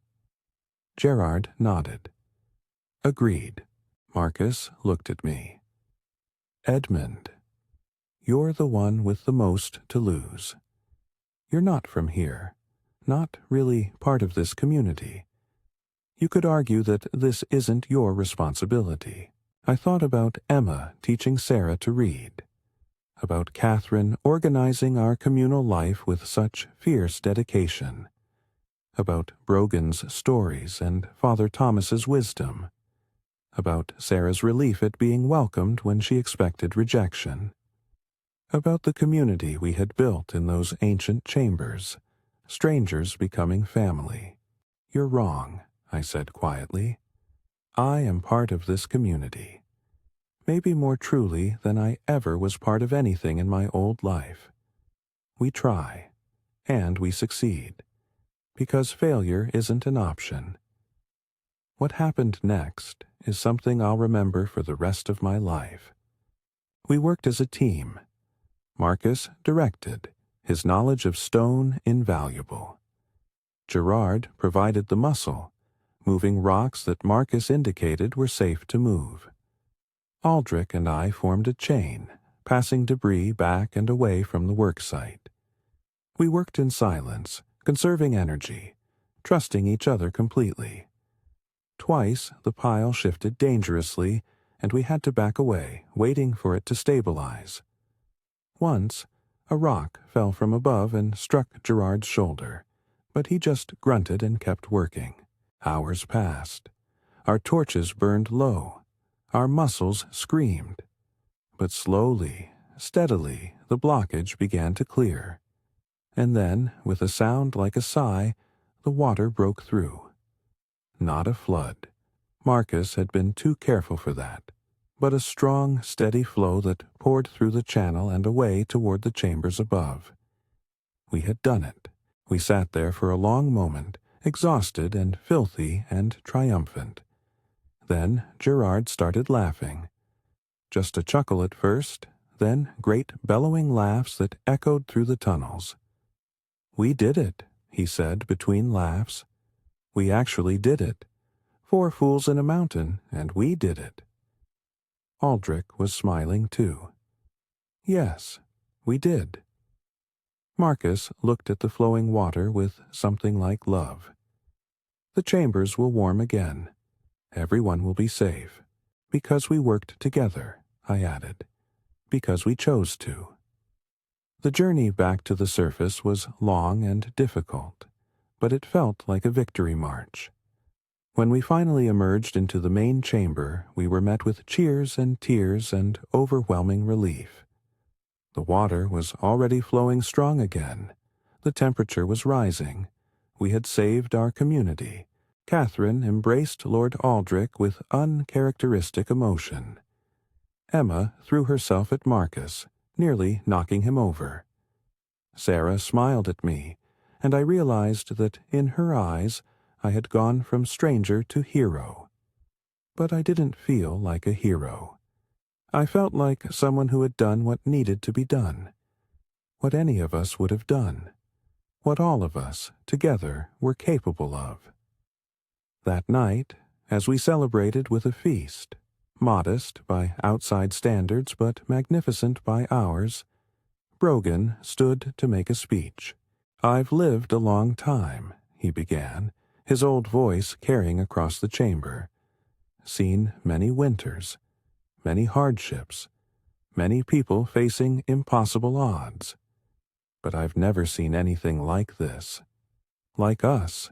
Gerard nodded. "Agreed." Marcus looked at me. "Edmund, you're the one with the most to lose. You're not from here, not really part of this community. You could argue that this isn't your responsibility. I thought about Emma teaching Sarah to read, about Catherine organizing our communal life with such fierce dedication, about Brogan's stories and Father Thomas's wisdom, about Sarah's relief at being welcomed when she expected rejection, about the community we had built in those ancient chambers, strangers becoming family. You're wrong, I said quietly. I am part of this community. Maybe more truly than I ever was part of anything in my old life. We try, and we succeed, because failure isn't an option. What happened next is something I'll remember for the rest of my life. We worked as a team. Marcus directed, his knowledge of stone invaluable. Gerard provided the muscle, moving rocks that Marcus indicated were safe to move. Aldrich and I formed a chain, passing debris back and away from the work site. We worked in silence, conserving energy, trusting each other completely. Twice the pile shifted dangerously, and we had to back away, waiting for it to stabilize. Once, a rock fell from above and struck Gerard's shoulder, but he just grunted and kept working. Hours passed. Our torches burned low. Our muscles screamed. But slowly, steadily, the blockage began to clear. And then, with a sound like a sigh, the water broke through. Not a flood. Marcus had been too careful for that, but a strong, steady flow that poured through the channel and away toward the chambers above. We had done it. We sat there for a long moment, exhausted and filthy and triumphant. Then Gerard started laughing. Just a chuckle at first, then great bellowing laughs that echoed through the tunnels. "We did it," he said between laughs. "We actually did it. 4 fools in a mountain, and we did it." Aldrich was smiling too. "Yes, we did." Marcus looked at the flowing water with something like love. "The chambers will warm again. Everyone will be safe. Because we worked together," I added. "Because we chose to." The journey back to the surface was long and difficult, but it felt like a victory march. When we finally emerged into the main chamber, we were met with cheers and tears and overwhelming relief. The water was already flowing strong again. The temperature was rising. We had saved our community. Catherine embraced Lord Aldrich with uncharacteristic emotion. Emma threw herself at Marcus, nearly knocking him over. Sarah smiled at me, and I realized that in her eyes I had gone from stranger to hero. But I didn't feel like a hero. I felt like someone who had done what needed to be done, what any of us would have done, what all of us, together, were capable of. That night, as we celebrated with a feast, modest by outside standards but magnificent by ours, Brogan stood to make a speech. "I've lived a long time," he began, his old voice carrying across the chamber. "Seen many winters, many hardships, many people facing impossible odds. But I've never seen anything like this. Like us."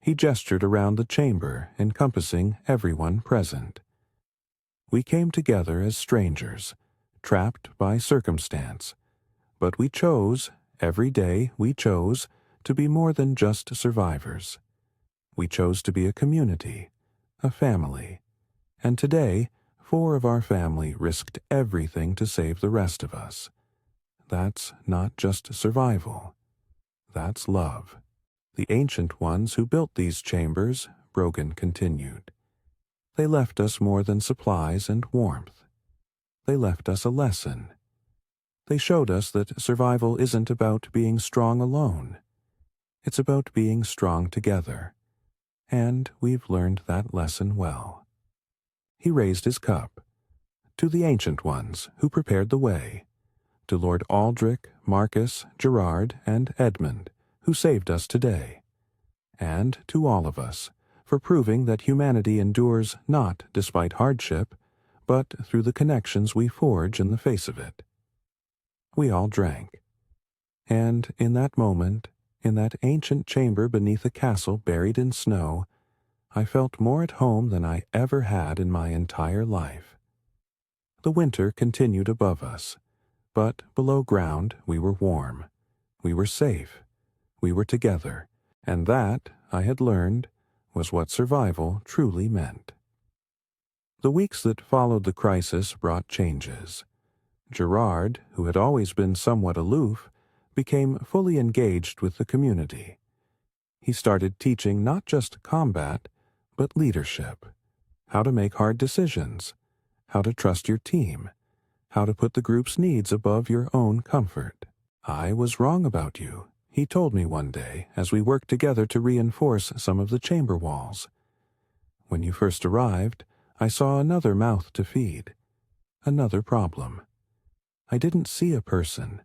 He gestured around the chamber, encompassing everyone present. "We came together as strangers, trapped by circumstance, but we chose, every day we chose, to be more than just survivors. We chose to be a community, a family, and today 4 of our family risked everything to save the rest of us. That's not just survival. That's love. The ancient ones who built these chambers," Brogan continued. "They left us more than supplies and warmth. They left us a lesson. They showed us that survival isn't about being strong alone. It's about being strong together. And we've learned that lesson well." He raised his cup. "To the ancient ones who prepared the way. To Lord Aldrich, Marcus, Gerard, and Edmund, who saved us today. And to all of us, for proving that humanity endures not despite hardship, but through the connections we forge in the face of it." We all drank. And in that moment, in that ancient chamber beneath a castle buried in snow, I felt more at home than I ever had in my entire life. The winter continued above us, but below ground we were warm. We were safe. We were together, and that, I had learned was what survival truly meant. The weeks that followed the crisis brought changes. Gerard, who had always been somewhat aloof, became fully engaged with the community. He started teaching not just combat, but leadership, how to make hard decisions, how to trust your team, how to put the group's needs above your own comfort. "I was wrong about you," he told me one day as we worked together to reinforce some of the chamber walls. "When you first arrived, I saw another mouth to feed, another problem. I didn't see a person.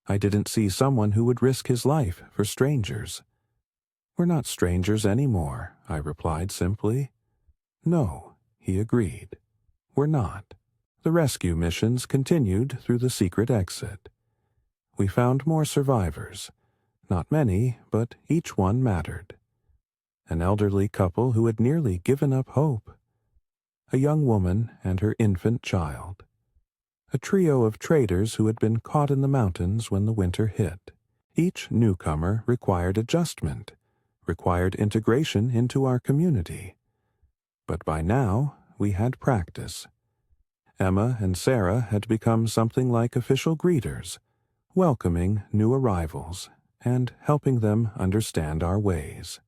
I didn't see someone who would risk his life for strangers." "We're not strangers anymore," I replied simply. "No," he agreed. "We're not." The rescue missions continued through the secret exit. We found more survivors. Not many, but each one mattered. An elderly couple who had nearly given up hope. A young woman and her infant child. A trio of traders who had been caught in the mountains when the winter hit. Each newcomer required adjustment, required integration into our community. But by now, we had practice. Emma and Sarah had become something like official greeters, welcoming new arrivals and helping them understand our ways.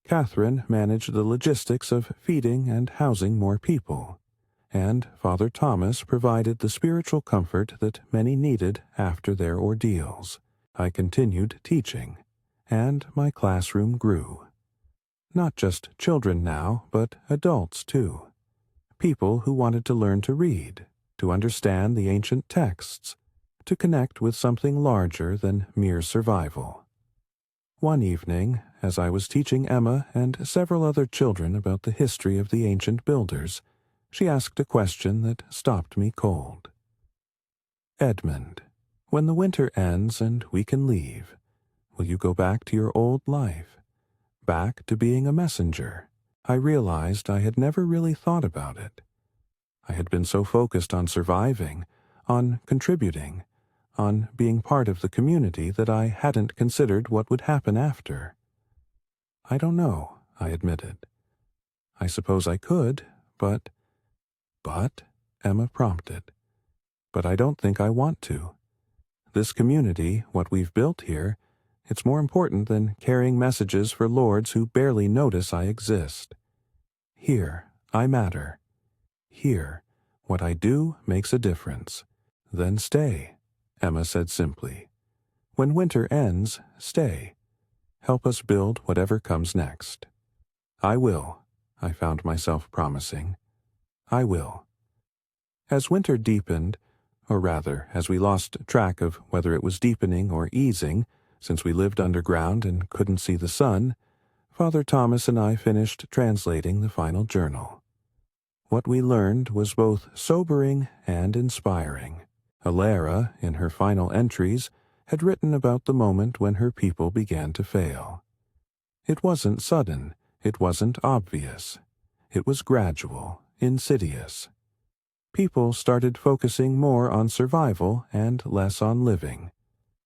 Catherine managed the logistics of feeding and housing more people, and Father Thomas provided the spiritual comfort that many needed after their ordeals. I continued teaching, and my classroom grew. Not just children now, but adults too. People who wanted to learn to read, to understand the ancient texts, to connect with something larger than mere survival. One evening, as I was teaching Emma and several other children about the history of the ancient builders, she asked a question that stopped me cold. "Edmund, when the winter ends and we can leave, will you go back to your old life? Back to being a messenger?" I realized I had never really thought about it. I had been so focused on surviving, on contributing, on being part of the community that I hadn't considered what would happen after. "I don't know," I admitted. "I suppose I could, but—" "But?" Emma prompted. "But I don't think I want to. This community, what we've built here, it's more important than carrying messages for lords who barely notice I exist. Here, I matter. Here, what I do makes a difference. Then stay," Emma said simply. "When winter ends, stay. Help us build whatever comes next." "I will," I found myself promising. "I will." As winter deepened, or rather, as we lost track of whether it was deepening or easing, since we lived underground and couldn't see the sun, Father Thomas and I finished translating the final journal. What we learned was both sobering and inspiring. Alara, in her final entries, had written about the moment when her people began to fail. It wasn't sudden, it wasn't obvious. It was gradual, insidious. People started focusing more on survival and less on living.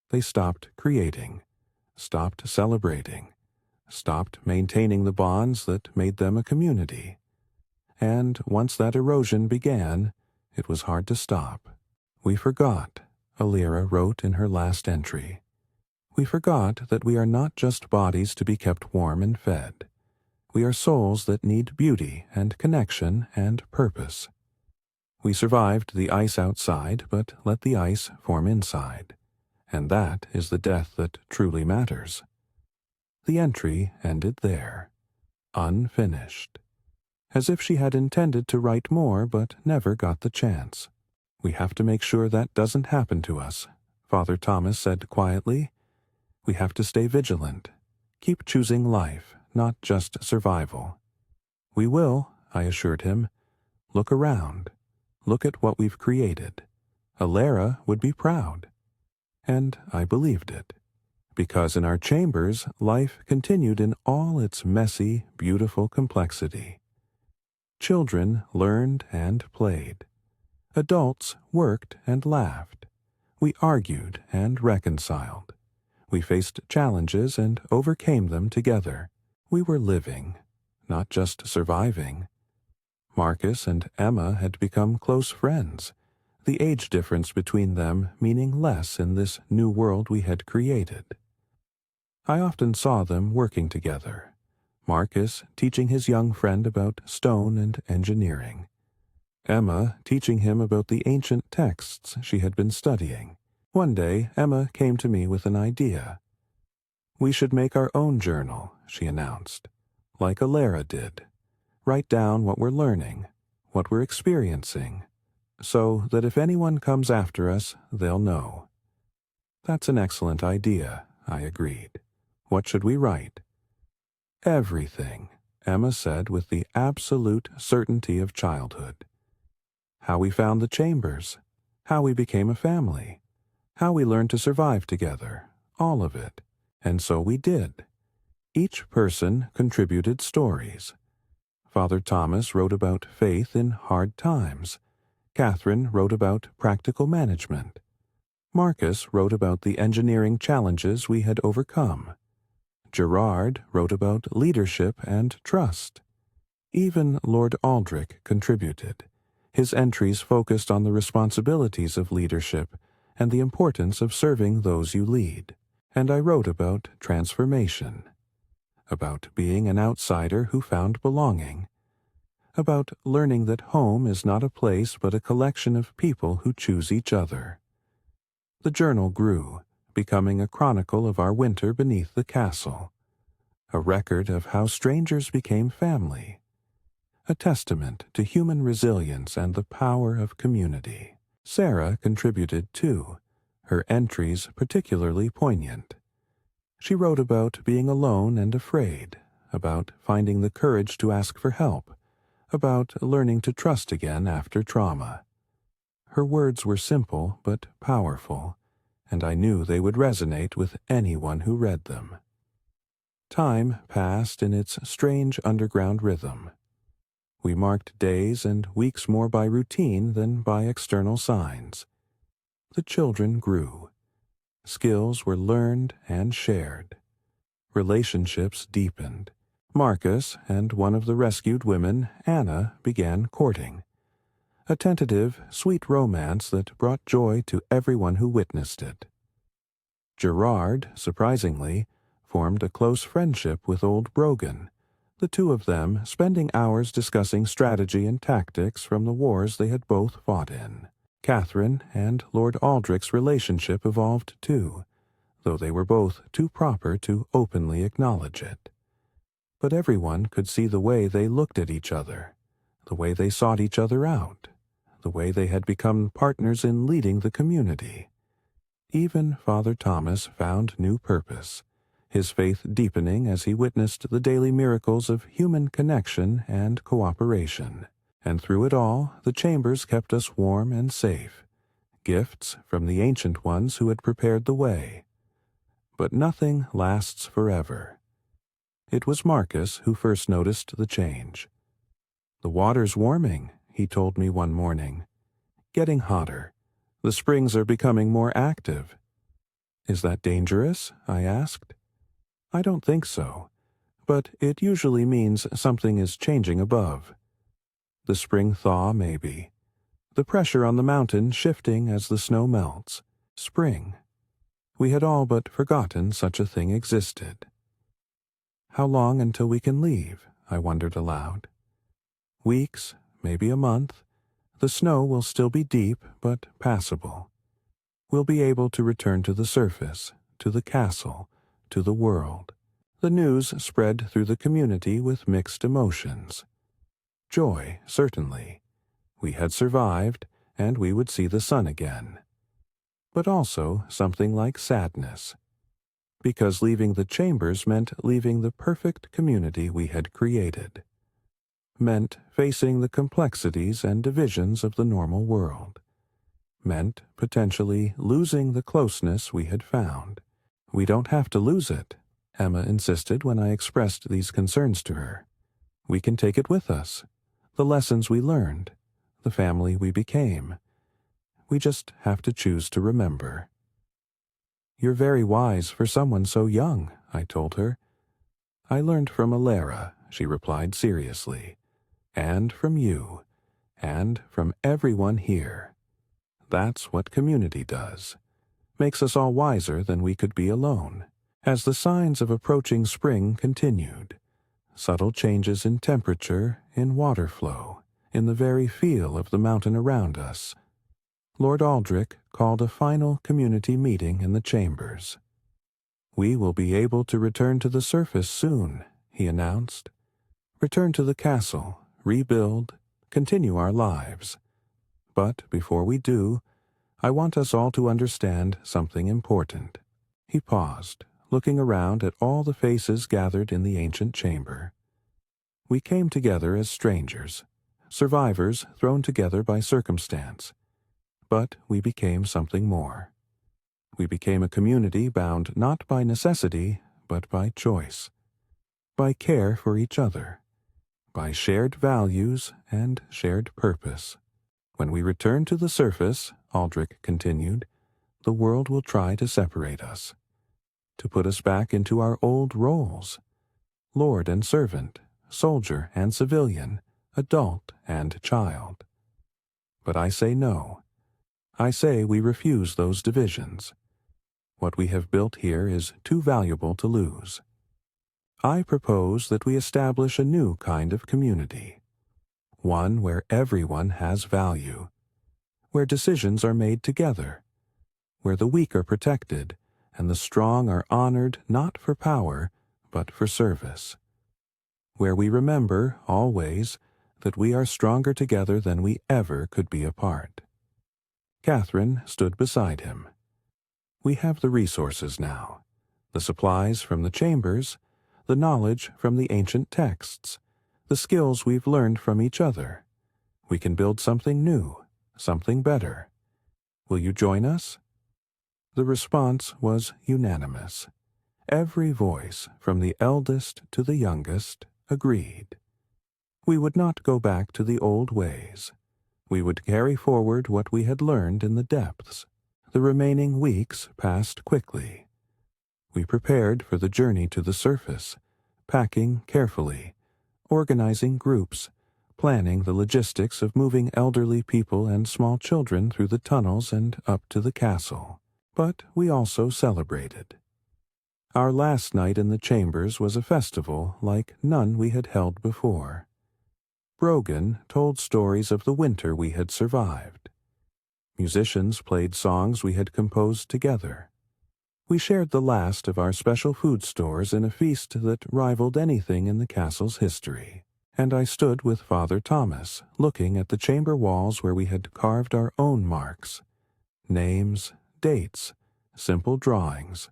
They stopped creating, stopped celebrating, stopped maintaining the bonds that made them a community. And once that erosion began, it was hard to stop. "We forgot," Alira wrote in her last entry. "We forgot that we are not just bodies to be kept warm and fed. We are souls that need beauty and connection and purpose. We survived the ice outside, but let the ice form inside. And that is the death that truly matters." The entry ended there, unfinished, as if she had intended to write more but never got the chance. "We have to make sure that doesn't happen to us," Father Thomas said quietly. "We have to stay vigilant, keep choosing life, not just survival." "We will," I assured him. "Look around. Look at what we've created. Alara would be proud." And I believed it, because in our chambers life continued in all its messy, beautiful complexity. Children learned and played. Adults worked and laughed. We argued and reconciled. We faced challenges and overcame them together. We were living, not just surviving. Marcus and Emma had become close friends, the age difference between them meaning less in this new world we had created. I often saw them working together, Marcus teaching his young friend about stone and engineering, Emma teaching him about the ancient texts she had been studying. One day, Emma came to me with an idea. "We should make our own journal," she announced, "like Alara did. Write down what we're learning, what we're experiencing, so that if anyone comes after us, they'll know." "That's an excellent idea," I agreed. "What should we write?" "Everything," Emma said with the absolute certainty of childhood. How we found the chambers, how we became a family, how we learned to survive together, all of it. And so we did. Each person contributed stories. Father Thomas wrote about faith in hard times. Catherine wrote about practical management. Marcus wrote about the engineering challenges we had overcome. Gerard wrote about leadership and trust. Even Lord Aldrich contributed. His entries focused on the responsibilities of leadership and the importance of serving those you lead. And I wrote about transformation, about being an outsider who found belonging, about learning that home is not a place but a collection of people who choose each other. The journal grew, becoming a chronicle of our winter beneath the castle, a record of how strangers became family, a testament to human resilience and the power of community. Sarah contributed too, her entries particularly poignant. She wrote about being alone and afraid, about finding the courage to ask for help, about learning to trust again after trauma. Her words were simple but powerful, and I knew they would resonate with anyone who read them. Time passed in its strange underground rhythm. We marked days and weeks more by routine than by external signs. The children grew. Skills were learned and shared. Relationships deepened. Marcus and one of the rescued women, Anna, began courting. A tentative, sweet romance that brought joy to everyone who witnessed it. Gerard, surprisingly, formed a close friendship with old Brogan, the two of them spending hours discussing strategy and tactics from the wars they had both fought in. Catherine and Lord Aldrich's relationship evolved too, though they were both too proper to openly acknowledge it. But everyone could see the way they looked at each other, the way they sought each other out, the way they had become partners in leading the community. Even Father Thomas found new purpose, his faith deepening as he witnessed the daily miracles of human connection and cooperation. And through it all, the chambers kept us warm and safe, gifts from the ancient ones who had prepared the way. But nothing lasts forever. It was Marcus who first noticed the change. "The water's warming," he told me one morning. "Getting hotter. The springs are becoming more active." "Is that dangerous?" I asked. "I don't think so, but it usually means something is changing above. The spring thaw, maybe. The pressure on the mountain shifting as the snow melts. Spring. We had all but forgotten such a thing existed." "How long until we can leave?" I wondered aloud. "Weeks, maybe a month. The snow will still be deep, but passable. We'll be able to return to the surface, to the castle, to the world." The news spread through the community with mixed emotions. Joy, certainly. We had survived, and we would see the sun again. But also something like sadness, because leaving the chambers meant leaving the perfect community we had created, meant facing the complexities and divisions of the normal world, meant potentially losing the closeness we had found. "We don't have to lose it," Emma insisted when I expressed these concerns to her. "We can take it with us, the lessons we learned, the family we became. We just have to choose to remember." "You're very wise for someone so young," I told her. "I learned from Alara," she replied seriously, "and from you, and from everyone here. That's what community does. Makes us all wiser than we could be alone." As the signs of approaching spring continued, subtle changes in temperature, in water flow, in the very feel of the mountain around us, Lord Aldrich called a final community meeting in the chambers. "We will be able to return to the surface soon," he announced. "Return to the castle, rebuild, continue our lives. But before we do, I want us all to understand something important." He paused, looking around at all the faces gathered in the ancient chamber. "We came together as strangers, survivors thrown together by circumstance. But we became something more. We became a community bound not by necessity, but by choice, by care for each other, by shared values and shared purpose. When we return to the surface," Aldrich continued, "the world will try to separate us, to put us back into our old roles, lord and servant, soldier and civilian, adult and child. But I say no. I say we refuse those divisions. What we have built here is too valuable to lose. I propose that we establish a new kind of community, one where everyone has value, where decisions are made together, where the weak are protected and the strong are honored not for power, but for service, where we remember, always, that we are stronger together than we ever could be apart." Catherine stood beside him. "We have the resources now, the supplies from the chambers, the knowledge from the ancient texts, the skills we've learned from each other. We can build something new, something better. Will you join us?" The response was unanimous. Every voice, from the eldest to the youngest, agreed. We would not go back to the old ways. We would carry forward what we had learned in the depths. The remaining weeks passed quickly. We prepared for the journey to the surface, packing carefully, organizing groups, planning the logistics of moving elderly people and small children through the tunnels and up to the castle. But we also celebrated. Our last night in the chambers was a festival like none we had held before. Brogan told stories of the winter we had survived. Musicians played songs we had composed together. We shared the last of our special food stores in a feast that rivaled anything in the castle's history. And I stood with Father Thomas, looking at the chamber walls where we had carved our own marks, names, dates, simple drawings,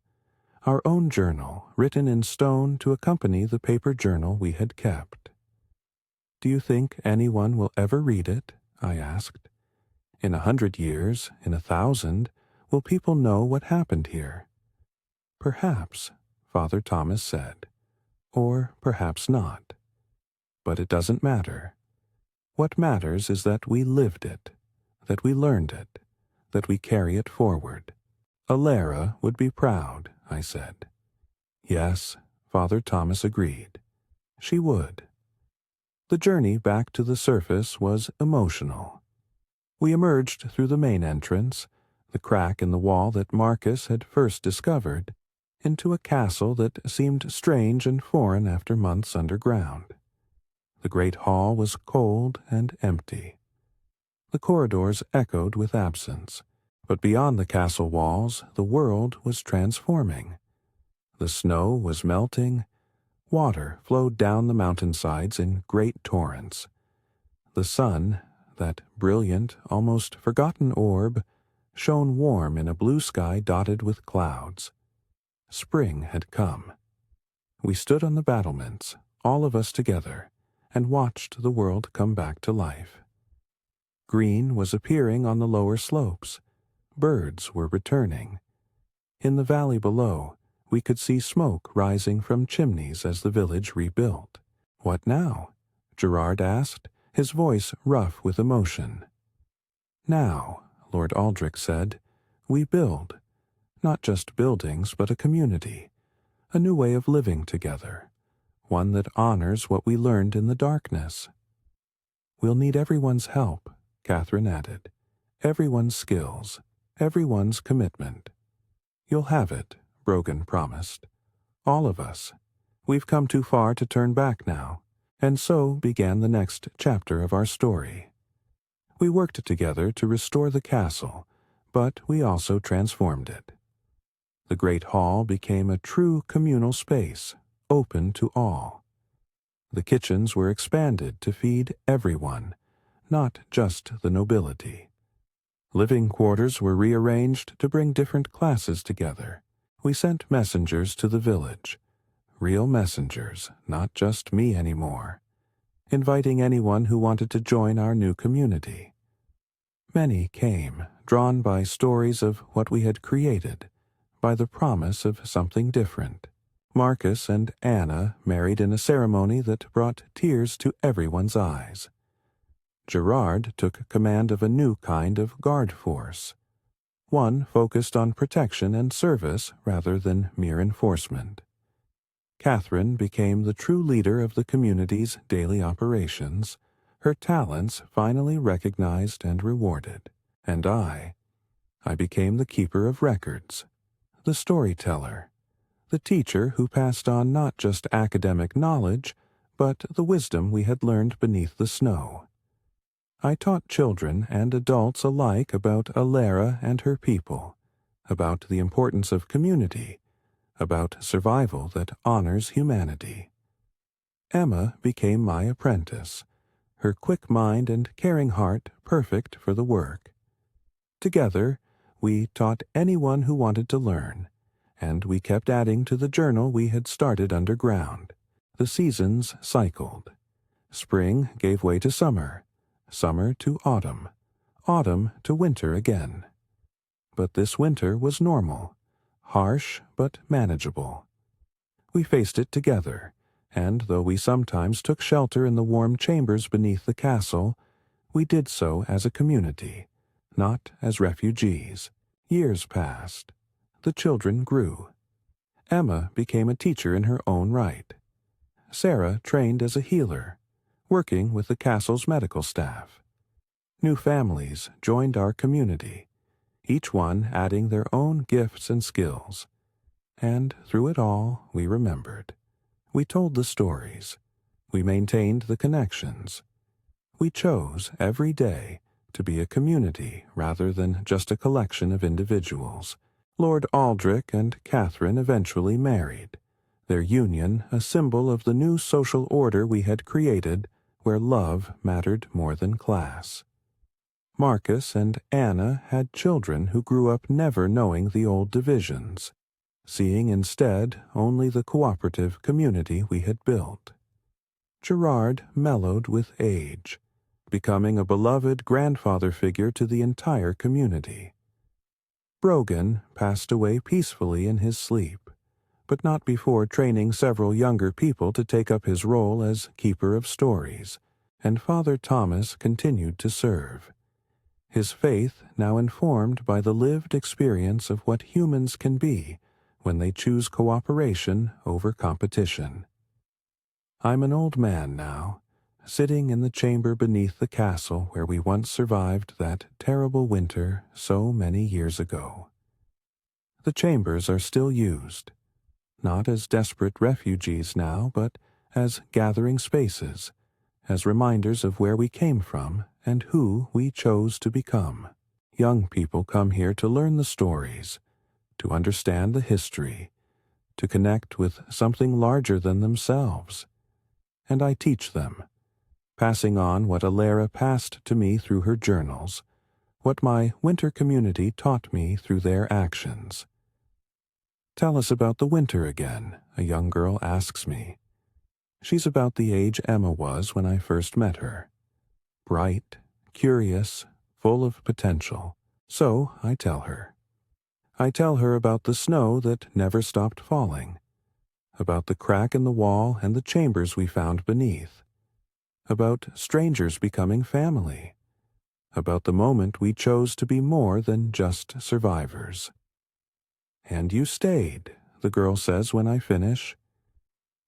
our own journal written in stone to accompany the paper journal we had kept. "Do you think anyone will ever read it?" I asked. "In 100 years, in 1,000, will people know what happened here?" "Perhaps," Father Thomas said, "or perhaps not. But it doesn't matter. What matters is that we lived it, that we learned it, that we carry it forward." "Alara would be proud," I said. Yes, Father Thomas agreed. She would. The journey back to the surface was emotional. We emerged through the main entrance, the crack in the wall that Marcus had first discovered, into a castle that seemed strange and foreign after months underground. The great hall was cold and empty. The corridors echoed with absence, but beyond the castle walls the world was transforming. The snow was melting, water flowed down the mountainsides in great torrents. The sun, that brilliant, almost forgotten orb, shone warm in a blue sky dotted with clouds. Spring had come. We stood on the battlements, all of us together, and watched the world come back to life. Green was appearing on the lower slopes. Birds were returning. In the valley below, we could see smoke rising from chimneys as the village rebuilt. "What now?" Gerard asked, his voice rough with emotion. "Now," Lord Aldrich said, "we build. Not just buildings, but a community, a new way of living together, one that honors what we learned in the darkness. We'll need everyone's help, Catherine added, everyone's skills, everyone's commitment. You'll have it, Brogan promised. All of us. We've come too far to turn back now. And so began the next chapter of our story. We worked together to restore the castle, but we also transformed it. The great hall became a true communal space, open to all. The kitchens were expanded to feed everyone, not just the nobility. Living quarters were rearranged to bring different classes together. We sent messengers to the village. Real messengers, not just me anymore, inviting anyone who wanted to join our new community. Many came, drawn by stories of what we had created, by the promise of something different. Marcus and Anna married in a ceremony that brought tears to everyone's eyes. Gerard took command of a new kind of guard force, one focused on protection and service rather than mere enforcement. Catherine became the true leader of the community's daily operations, her talents finally recognized and rewarded. And I became the keeper of records, the storyteller, the teacher who passed on not just academic knowledge, but the wisdom we had learned beneath the snow. I taught children and adults alike about Alara and her people, about the importance of community, about survival that honors humanity. Emma became my apprentice, her quick mind and caring heart perfect for the work. Together, we taught anyone who wanted to learn, and we kept adding to the journal we had started underground. The seasons cycled. Spring gave way to summer, summer to autumn, autumn to winter again. But this winter was normal, harsh but manageable. We faced it together, and though we sometimes took shelter in the warm chambers beneath the castle, we did so as a community, not as refugees. Years passed. The children grew. Emma became a teacher in her own right. Sarah trained as a healer, working with the castle's medical staff. New families joined our community, each one adding their own gifts and skills. And through it all, we remembered. We told the stories. We maintained the connections. We chose every day to be a community rather than just a collection of individuals. Lord Aldrich and Catherine eventually married, their union a symbol of the new social order we had created where love mattered more than class. Marcus and Anna had children who grew up never knowing the old divisions, seeing instead only the cooperative community we had built. Gerard mellowed with age, becoming a beloved grandfather figure to the entire community. Brogan passed away peacefully in his sleep, but not before training several younger people to take up his role as keeper of stories, and Father Thomas continued to serve, his faith now informed by the lived experience of what humans can be when they choose cooperation over competition. I'm an old man now, sitting in the chamber beneath the castle where we once survived that terrible winter so many years ago. The chambers are still used, not as desperate refugees now, but as gathering spaces, as reminders of where we came from and who we chose to become. Young people come here to learn the stories, to understand the history, to connect with something larger than themselves. And I teach them, passing on what Alara passed to me through her journals, what my winter community taught me through their actions. Tell us about the winter again, a young girl asks me. She's about the age Emma was when I first met her. Bright, curious, full of potential. So I tell her. I tell her about the snow that never stopped falling, about the crack in the wall and the chambers we found beneath, about strangers becoming family, about the moment we chose to be more than just survivors. And you stayed, the girl says when I finish.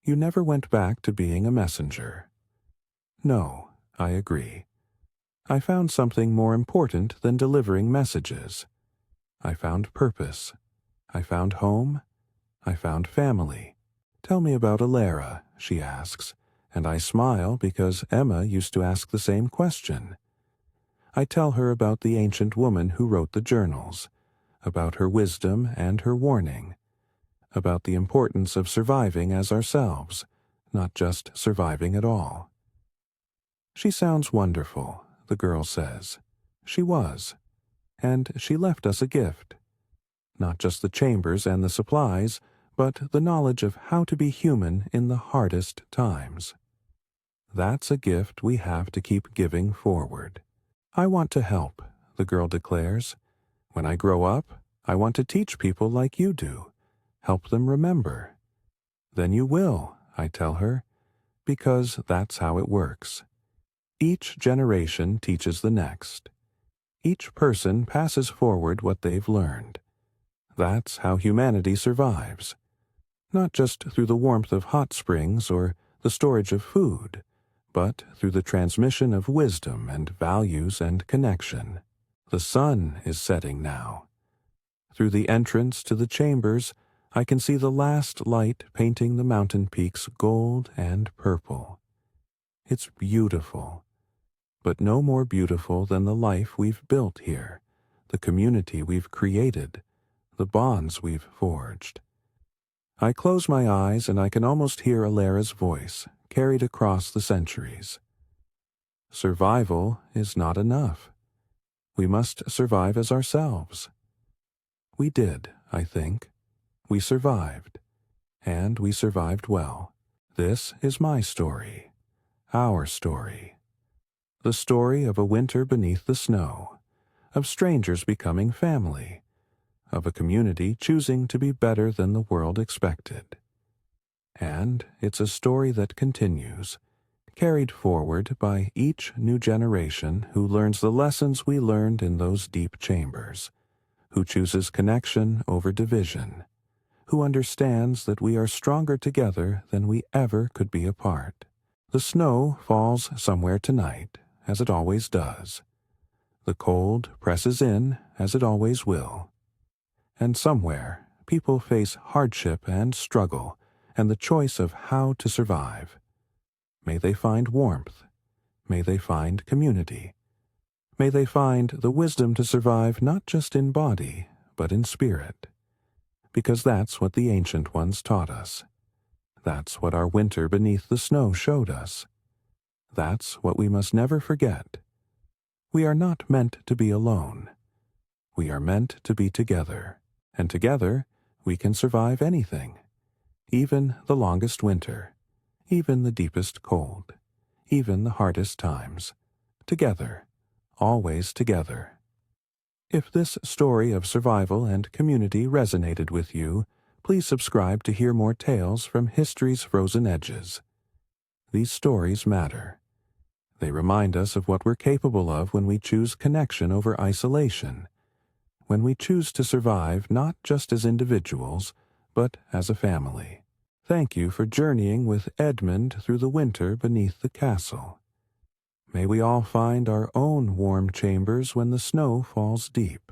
You never went back to being a messenger. No, I agree. I found something more important than delivering messages. I found purpose. I found home. I found family. Tell me about Alara, she asks, and I smile because Emma used to ask the same question. I tell her about the ancient woman who wrote the journals, about her wisdom and her warning, about the importance of surviving as ourselves, not just surviving at all. She sounds wonderful, the girl says. She was. And she left us a gift. Not just the chambers and the supplies, but the knowledge of how to be human in the hardest times. That's a gift we have to keep giving forward. I want to help, the girl declares. When I grow up, I want to teach people like you do, help them remember. Then you will, I tell her, because that's how it works. Each generation teaches the next. Each person passes forward what they've learned. That's how humanity survives. Not just through the warmth of hot springs or the storage of food, but through the transmission of wisdom and values and connection. The sun is setting now. Through the entrance to the chambers, I can see the last light painting the mountain peaks gold and purple. It's beautiful, but no more beautiful than the life we've built here, the community we've created, the bonds we've forged. I close my eyes and I can almost hear Alara's voice, carried across the centuries. Survival is not enough. We must survive as ourselves. We did, I think. We survived. And we survived well. This is my story. Our story. The story of a winter beneath the snow, of strangers becoming family, of a community choosing to be better than the world expected. And it's a story that continues, carried forward by each new generation who learns the lessons we learned in those deep chambers, who chooses connection over division, who understands that we are stronger together than we ever could be apart. The snow falls somewhere tonight, as it always does. The cold presses in, as it always will. And somewhere, people face hardship and struggle and the choice of how to survive. May they find warmth. May they find community. May they find the wisdom to survive not just in body, but in spirit. Because that's what the ancient ones taught us. That's what our winter beneath the snow showed us. That's what we must never forget. We are not meant to be alone. We are meant to be together. And together, we can survive anything. Even the longest winter. Even the deepest cold. Even the hardest times. Together. Always together. If this story of survival and community resonated with you, please subscribe to hear more tales from history's frozen edges. These stories matter. They remind us of what we're capable of when we choose connection over isolation, when we choose to survive not just as individuals, but as a family. Thank you for journeying with Edmund through the winter beneath the castle. May we all find our own warm chambers when the snow falls deep.